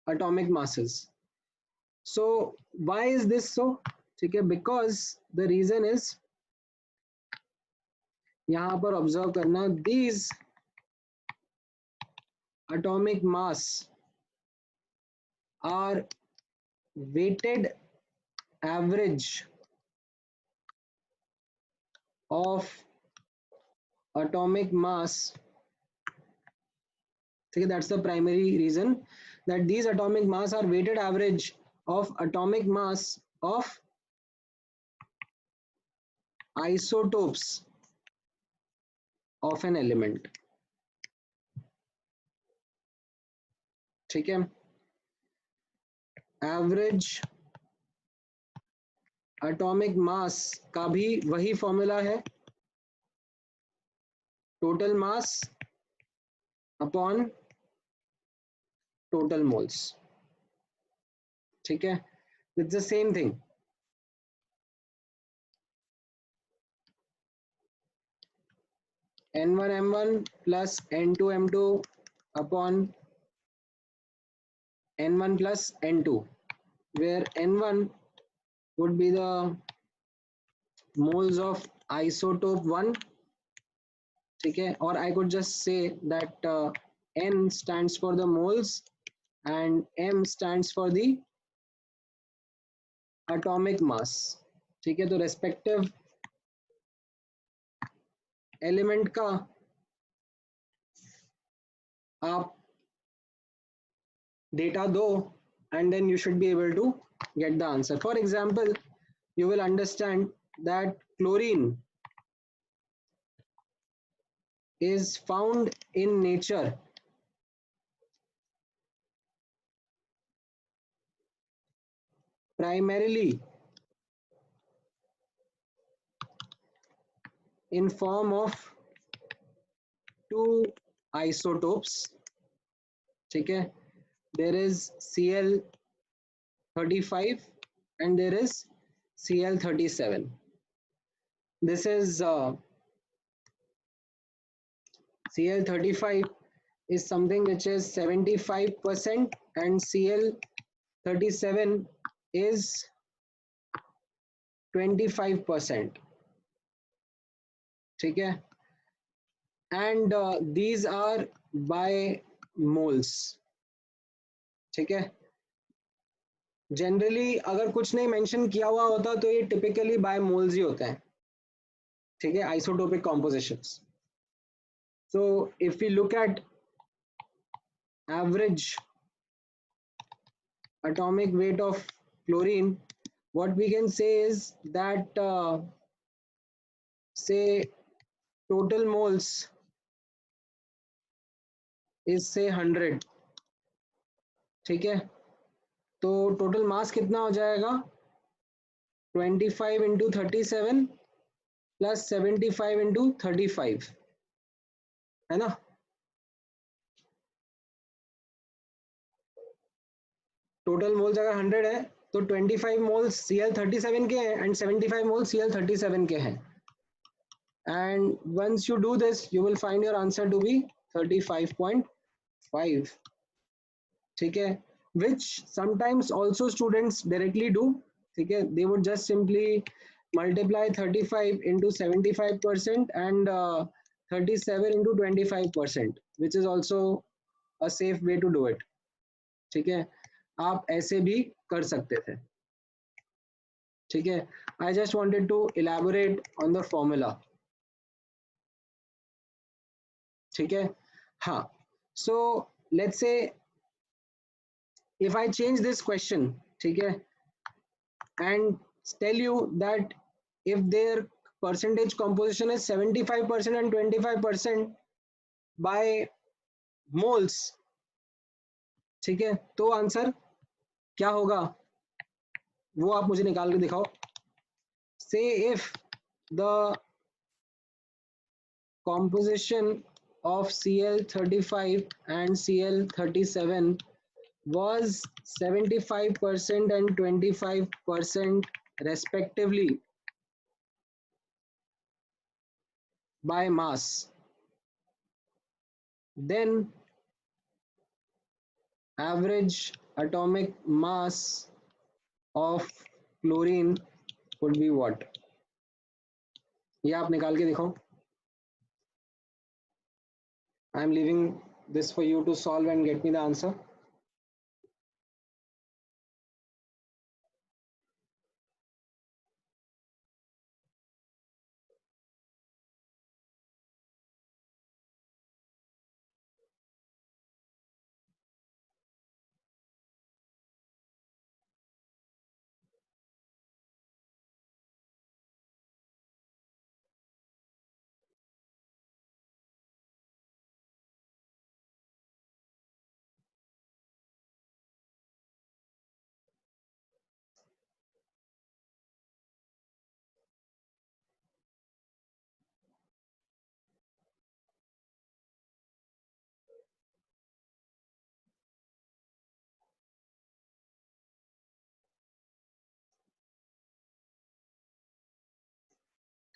atomic masses. So why is this so? Okay, because the reason is, यहाँ पर observe करना, these atomic mass are weighted average of atomic mass. Okay, that's the primary reason, that these atomic mass are weighted average of atomic mass of isotopes of an element. ठीक है, average atomic मास का भी वही formula है, total mass upon total moles. ठीक है, it's the same thing. N1 M1 plus N2 M2 upon N1 plus N2, where N1 would be the moles of isotope 1. ठीक है, or I could just say that N stands for the moles and M stands for the atomic mass. ठीक है, तो respective element का आप data दो and then you should be able to get the answer. For example, you will understand that chlorine is found in nature primarily in form of two isotopes. ठीक है, there is Cl35 and there is Cl37. This is Cl35 is something which is 75% and Cl37 is 25%. ठीक है, and these are by moles. ठीक है, generally अगर कुछ नहीं mention किया हुआ होता तो ये टिपिकली बाय मोल्स ही होते हैं. ठीक है, isotopic compositions. So if we look at average atomic weight of chlorine, what we can say is that say total moles is say 100. ठीक है, तो टोटल मास कितना हो जाएगा, 25 इंटू 37 प्लस 75 इंटू 35, है ना. टोटल मोल्स अगर 100 है तो 25 मोल्स Cl37 के हैं एंड 75 मोल्स Cl37 के हैं. And once you do this, you will find your answer to be 35.5. ठीक है, which sometimes also students directly do. ठीक है, they would just simply multiply 35 into 75% and 37 into 25%, which is also a safe way to do it. ठीक है, आप ऐसे भी कर सकते थे. ठीक है, I just wanted to elaborate on the formula. ठीक है, हाँ. So let's say if I change this question, ठीक है, and tell you that if their percentage composition is 75% and 25% by moles, ठीक है, तो आंसर क्या होगा वो आप मुझे निकाल के दिखाओ. Say if the composition of Cl35 and Cl37 was 75% and 25% respectively by mass, then average atomic mass of chlorine would be what? ये आप निकाल के दिखाओ. I am leaving this for you to solve and get me the answer.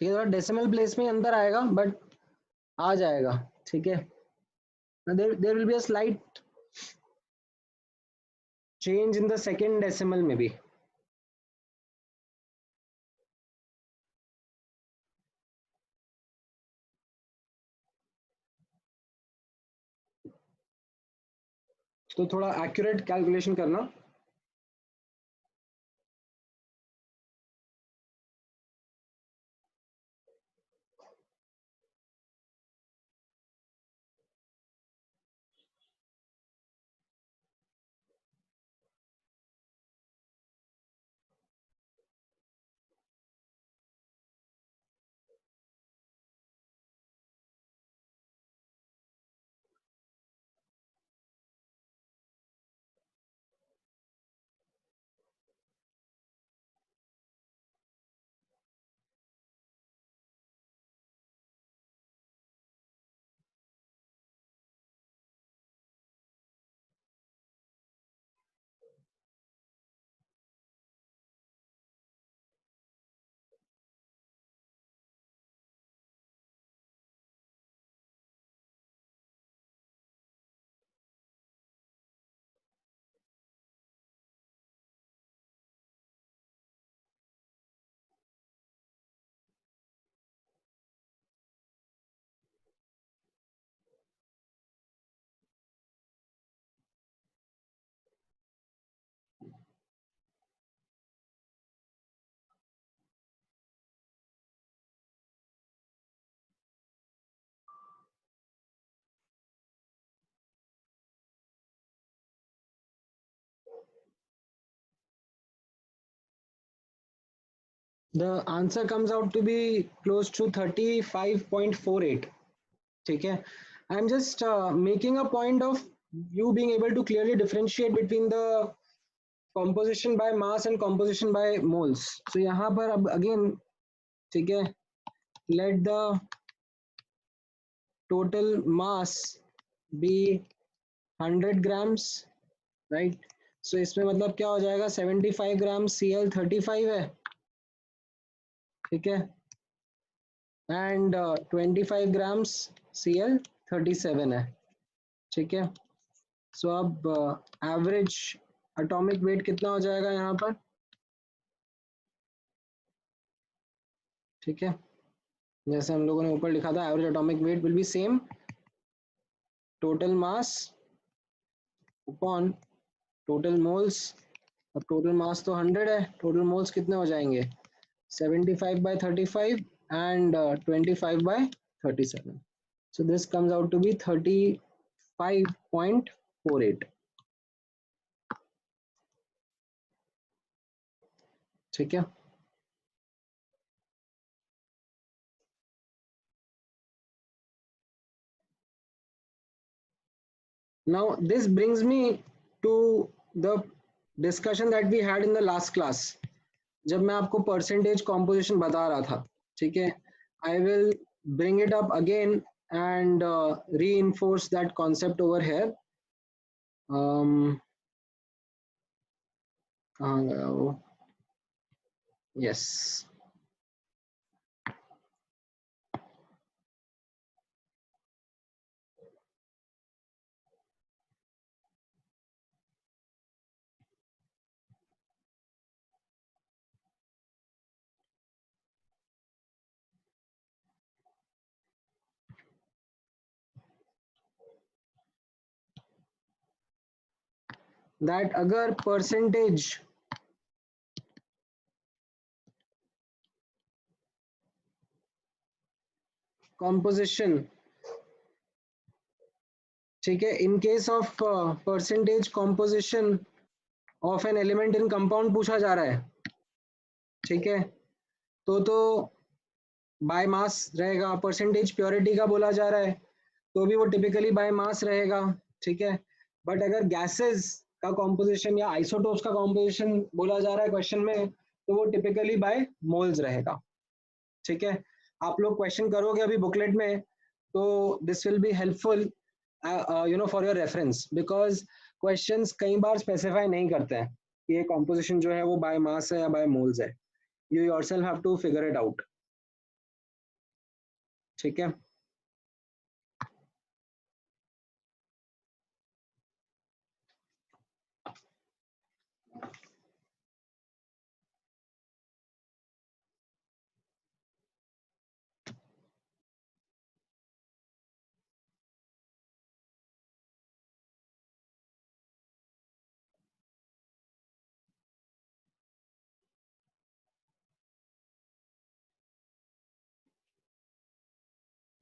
ठीक है, थोड़ा decimal place में अंदर आएगा बट आ जाएगा. ठीक है, there will be a slight change in the second decimal maybe. तो थोड़ा एक्यूरेट कैलकुलेशन करना. The answer comes out to be close to 35.48. ठीक है, I'm just making a point of you being able to clearly differentiate between the composition by mass and composition by moles. So यहाँ पर अब again, ठीक है, let the total mass be 100 grams, right? So इसमें मतलब क्या हो जाएगा, 75 ग्राम Cl35 है. ठीक है, एंड 25 ग्राम्स Cl37 है. ठीक है, सो अब एवरेज एटॉमिक वेट कितना हो जाएगा यहाँ पर. ठीक है, जैसे हम लोगों ने ऊपर लिखा था, average atomic weight will be same total mass upon total moles. अब टोटल मास तो 100 है, टोटल मोल्स कितने हो जाएंगे, 75/35 and 25/37. So this comes out to be 35.48. ठीक है, now this brings me to the discussion that we had in the last class, जब मैं आपको परसेंटेज कॉम्पोजिशन बता रहा था. ठीक है, I will bring it up again and reinforce that concept over here. um, कहाँ गया वो? Yes. That अगर percentage composition, ठीक है, in case of percentage composition of an element in compound पूछा जा रहा है, ठीक है, तो बाय मास रहेगा, परसेंटेज प्योरिटी का बोला जा रहा है तो भी वो टिपिकली बाय मास रहेगा, ठीक है। बट अगर गैसेस का कॉम्पोजिशन या आइसोटोप्स का कॉम्पोजिशन बोला जा रहा है क्वेश्चन में तो वो टिपिकली बाय मोल्स रहेगा, ठीक है। आप लोग क्वेश्चन करोगे अभी बुकलेट में तो this will be helpful for your reference, because questions कई बार स्पेसिफाई नहीं करते हैं कि ये कॉम्पोजिशन जो है वो बाय मास है या बाय मोल्स है, you yourself have to figure it out, ठीक है।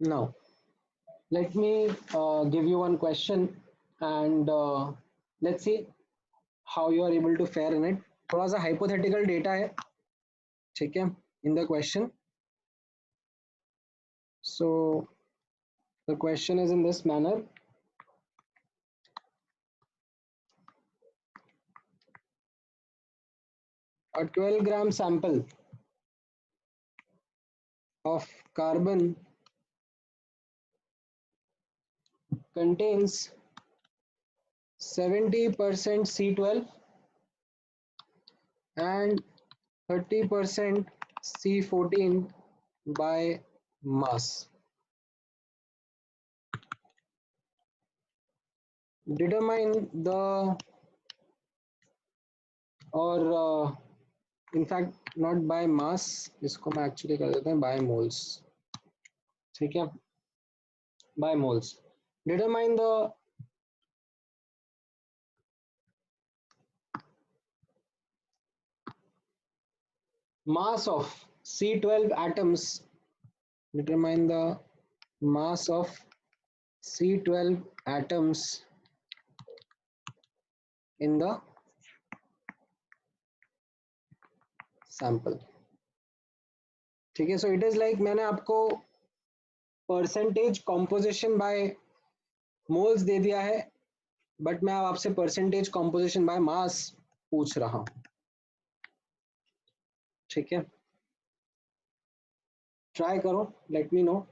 Now let me give you one question and let's see how you are able to fare in it. थोड़ा सा hypothetical data है, ठीक है, in the question. So the question is in this manner. A 12-gram sample of carbon contains 70% C12 and 30% C14 by mass. Determine the, or in fact not by mass, इसको मैं actually कर देते हैं bye moles, ठीक है, by moles. Determine the mass of C12 atoms, determine the mass of C12 atoms in the sample, ठीक है। So it is like मैंने आपको परसेंटेज कॉम्पोजिशन बाय मोल्स दे दिया है, बट मैं आपसे परसेंटेज कॉम्पोजिशन बाय मास पूछ रहा हूं, ठीक है। ट्राई करो, let me know.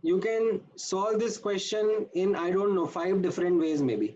You can solve this question in, I don't know, 5 different ways maybe.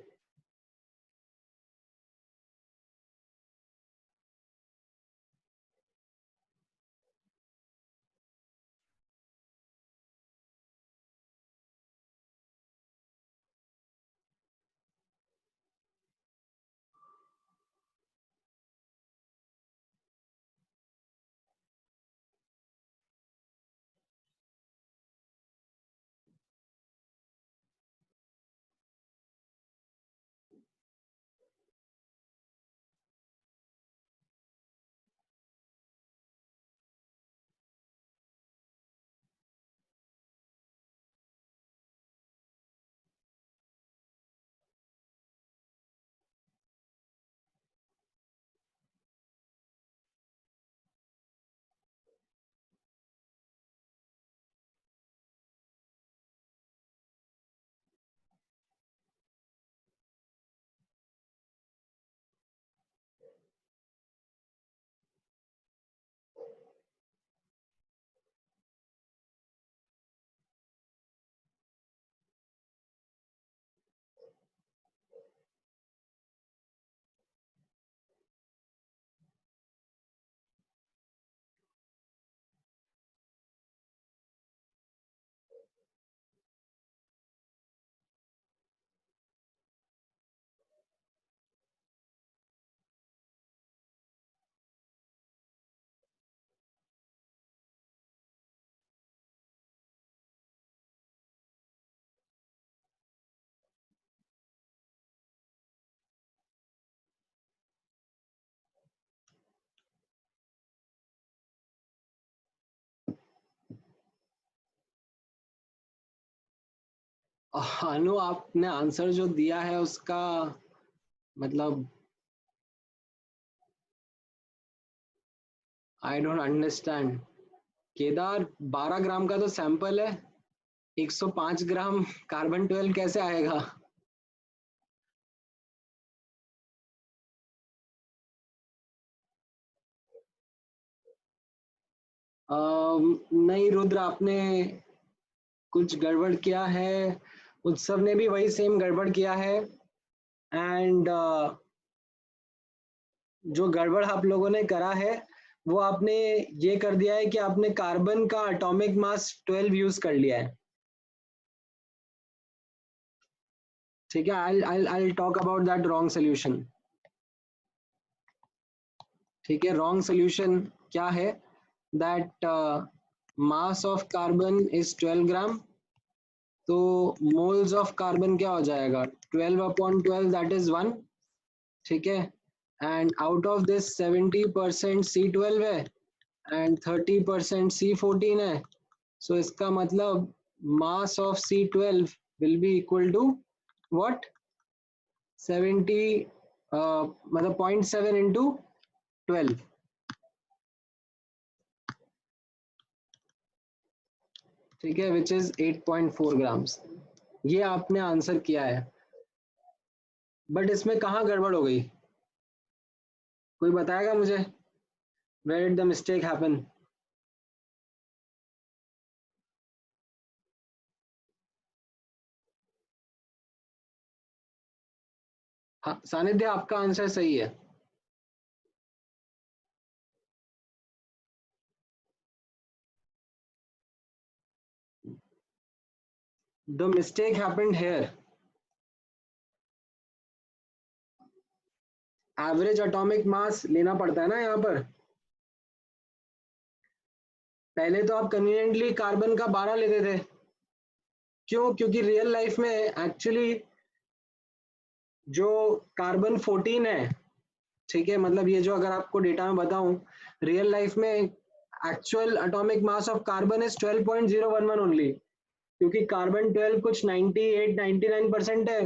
अनु आपने आंसर जो दिया है उसका मतलब आई डोंट अंडरस्टैंड। केदार 12 ग्राम का तो सैंपल है, 105 ग्राम कार्बन 12 कैसे आएगा? नहीं रुद्र, आपने कुछ गड़बड़ किया है। उत्सव ने भी वही सेम गड़बड़ किया है। एंड जो गड़बड़ आप लोगों ने करा है वो आपने ये कर दिया है कि आपने कार्बन का एटॉमिक मास 12 यूज कर लिया है। ठीक है, I talk about that wrong solution. ठीक है, रॉन्ग सोल्यूशन क्या है? That mass of carbon is 12 ग्राम, तो मोल्स ऑफ कार्बन क्या हो जाएगा? 12/12 दैट इज 1। ठीक है, and out of this 70% C12 है एंड 30% C14 है। सो इसका मतलब mass of C12 will be equal to what? 70 मतलब 0.7 इंटू 12। ठीक है, विच इज 8.4 ग्राम्स। ये आपने आंसर किया है, बट इसमें कहाँ गड़बड़ हो गई? कोई बताएगा मुझे? Where did the mistake happen? हाँ सानिध्य, आपका आंसर सही है। The mistake happened here. Average atomic mass लेना पड़ता है ना यहाँ पर। पहले तो आप कन्वीनियंटली कार्बन का 12 लेते थे। क्यों? क्योंकि रियल लाइफ में एक्चुअली जो कार्बन 14 है, ठीक है, मतलब ये जो अगर आपको डेटा में बताऊं, रियल लाइफ में actual atomic mass of carbon is 12.011 only. क्योंकि कार्बन 12 कुछ 98-99% है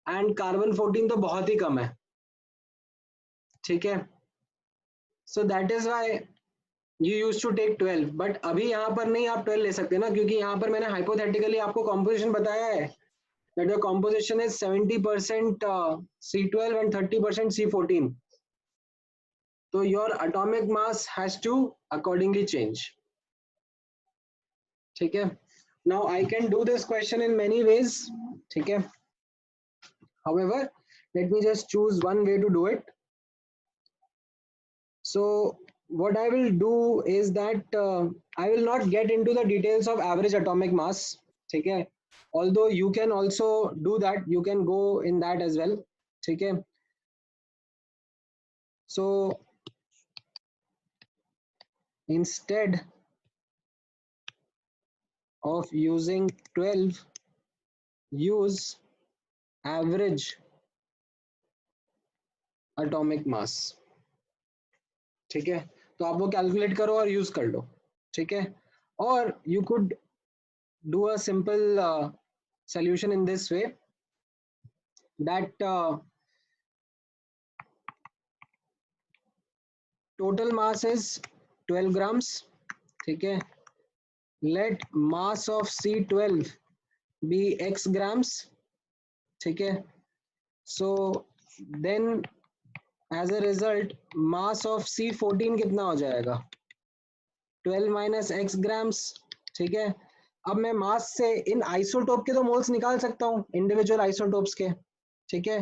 एंड कार्बन 14 तो बहुत ही कम है। ठीक है, so that is why you use to take 12, but अभी यहाँ पर नहीं आप 12 ले सकते ना, क्योंकि यहाँ पर मैंने हाइपोथेटिकली आपको कॉम्पोजिशन बताया है that the composition is 70% C12 and 30% C14. So your atomic mass has to accordingly change. ठीक है, now I can do this question in many ways. ठीक है, however let me just choose one way to do it. So what I will do is that I will not get into the details of average atomic mass. ठीक है, although you can also do that, you can go in that as well. ठीक है, so instead of using 12, use average atomic mass. ठीक है, तो आप वो calculate करो और यूज कर लो। ठीक है, और you could do a simple solution in this way that total mass is 12 grams. ठीक है, let mass of C12 be x grams. ठीक है, so then as a result mass of C14 कितना हो जाएगा? 12 माइनस एक्स ग्राम्स। ठीक है, अब मैं मास से इन आइसोटोप के तो मोल्स निकाल सकता हूँ, इंडिविजुअल आइसोटोप्स के। ठीक है,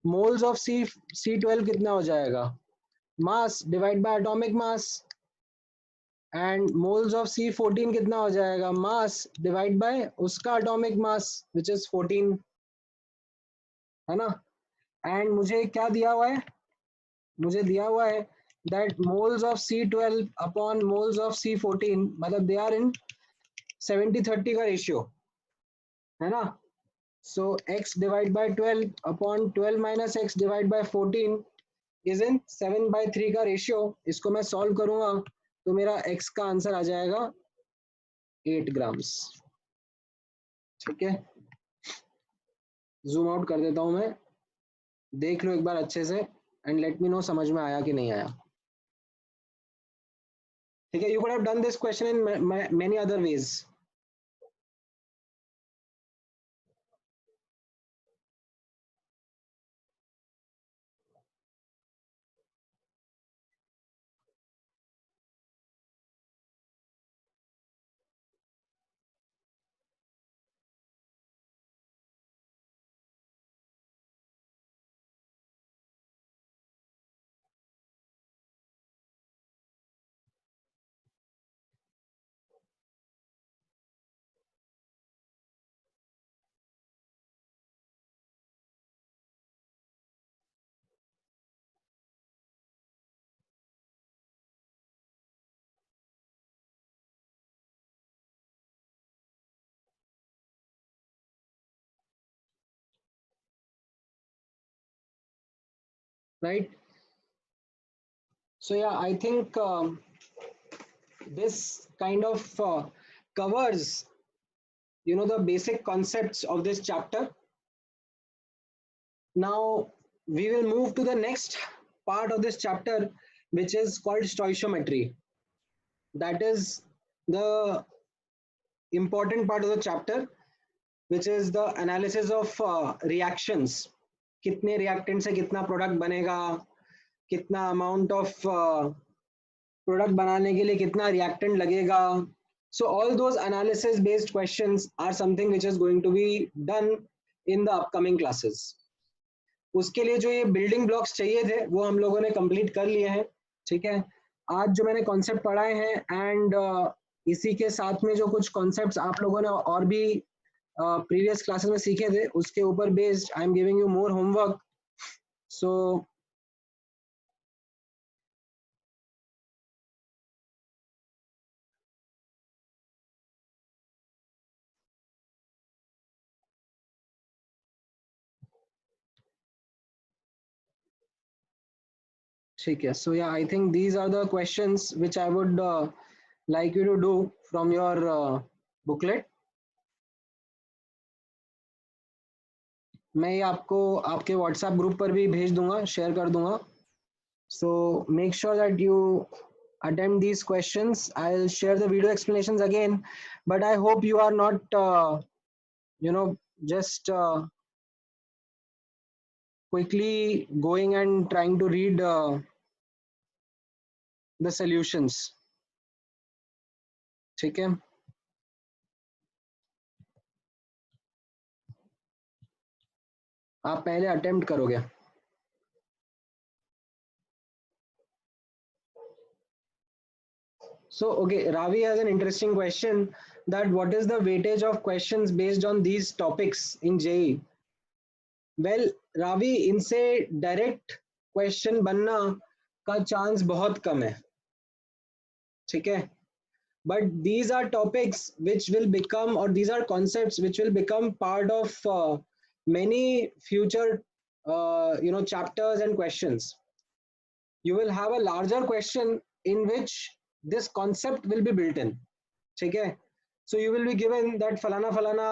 मोल्स ऑफ C12 कितना हो जाएगा? Mass divide by atomic mass, and moles of C14 कितना हो जाएगा? मास डिवाइड बाय उसका एटॉमिक मास विच इज 14, है ना। एंड मुझे क्या दिया हुआ है? मुझे दिया हुआ है that moles of C12 upon moles of C14 मतलब they are in 70-30 का रेशियो, है ना। so x divide by 12 upon 12 minus x divide by 14 is in 7/3 का रेशियो। इसको मैं सॉल्व करूंगा तो मेरा x का आंसर आ जाएगा 8 ग्राम्स। ठीक है, जूम आउट कर देता हूँ मैं, देख लो एक बार अच्छे से एंड लेट मी नो समझ में आया कि नहीं आया। ठीक है, you could have done this question in many other ways. Right. So yeah, I think this kind of covers, you know, the basic concepts of this chapter. Now we will move to the next part of this chapter, which is called stoichiometry. That is the important part of the chapter, which is the analysis of reactions. कितने reactant से कितना product बनेगा, कितना amount of product बनाने के लिए कितना reactant लगेगा. So all those analysis based questions are something which is going to be done in the upcoming classes. उसके लिए जो ये बिल्डिंग ब्लॉक्स चाहिए थे वो हम लोगों ने कंप्लीट कर लिए हैं. ठीक है, आज जो मैंने कॉन्सेप्ट पढ़ाए हैं एंड इसी के साथ में जो कुछ कॉन्सेप्ट्स आप लोगों ने और भी प्रीवियस क्लासेस में सीखे थे उसके ऊपर based I am giving you more homework. So ठीक है, so yeah I think these are the questions which I would like you to do from your booklet. मैं ये आपको आपके व्हाट्सएप ग्रुप पर भी भेज दूंगा, शेयर कर दूंगा. So make sure that you attempt these questions. I'll share the video explanations again, but I hope you are not, you know, just quickly going and trying to read the solutions. ठीक है, आप पहले attempt करोगे. So okay, Ravi has an interesting question that what is the weightage of questions based on these topics in JEE? Well, Ravi, इनसे direct question बनना का chance बहुत कम है. ठीक है, but these are topics which will become, or these are concepts which will become part of many future chapters and questions. You will have a larger question in which this concept will be built in. ठीक है, so you will be given that falana falana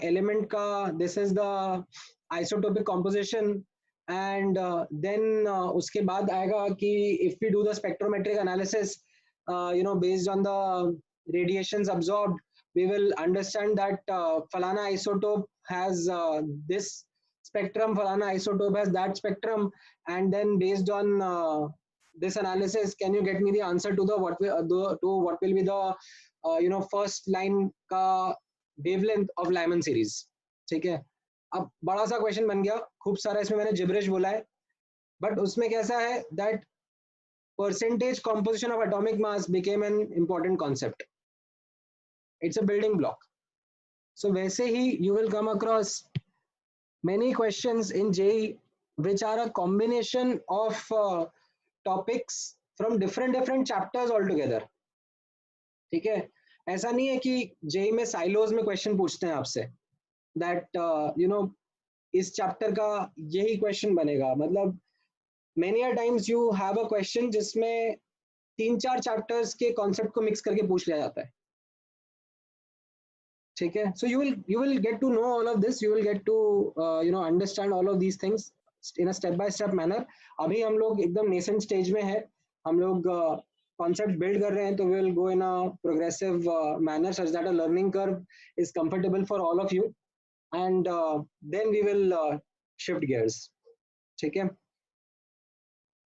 element ka this is the isotopic composition, and then uske baad aayega ki if we do the spectrometric analysis based on the radiations absorbed, we will understand that falana isotope has this spectrum, falana isotope has that spectrum, and then based on this analysis, can you get me the answer to the what will be the first line का wavelength of Lyman series. ठीक है, अब बड़ा सा question बन गया, खूब सारा इसमें मैंने जिब्रिश बोला है, बट उसमें कैसा है that percentage composition of atomic mass became an important concept. It's a building block. So वैसे ही you will come across many questions in JEE which are a combination of topics from different chapters altogether. ठीक है, ऐसा नहीं है कि JEE में silos में क्वेश्चन पूछते हैं आपसे दैट इस चैप्टर का यही क्वेश्चन बनेगा. मतलब many a times you have a question जिसमें 3-4 चैप्टर्स के कॉन्सेप्ट को मिक्स करके पूछ लिया जाता है. ठीक है. So you will get to know all of this, you will get to understand all of these things in a step by step manner. अभी हम लोग एकदम nascent stage में है, हम लोग concept build कर रहे हैं, तो we will go in a progressive manner such that a learning curve is comfortable for all of you, and then we will shift gears. ठीक है.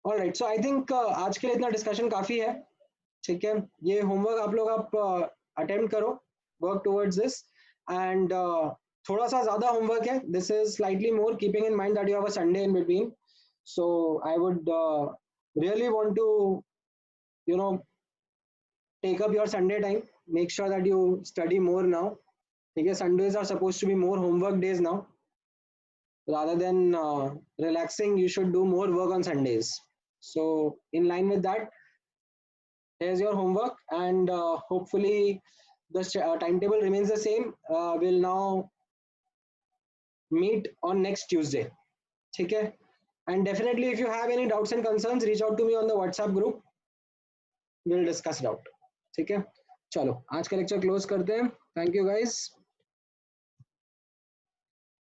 All right, so I think आज के लिए इतना discussion काफी है. ठीक है. ये homework आप लोग attempt करो, work towards this, and थोड़ा सा ज़्यादा homework है. This is slightly more, keeping in mind that you have a Sunday in between. So I would really want to, take up your Sunday time. Make sure that you study more now. Okay, Sundays are supposed to be more homework days now. Rather than relaxing, you should do more work on Sundays. So in line with that, here's your homework, and hopefully the timetable remains the same. We'll now meet on next Tuesday. Okay? And definitely, if you have any doubts and concerns, reach out to me on the WhatsApp group. We'll discuss it out. Okay? चलो, आज का lecture close करते हैं. Thank you guys.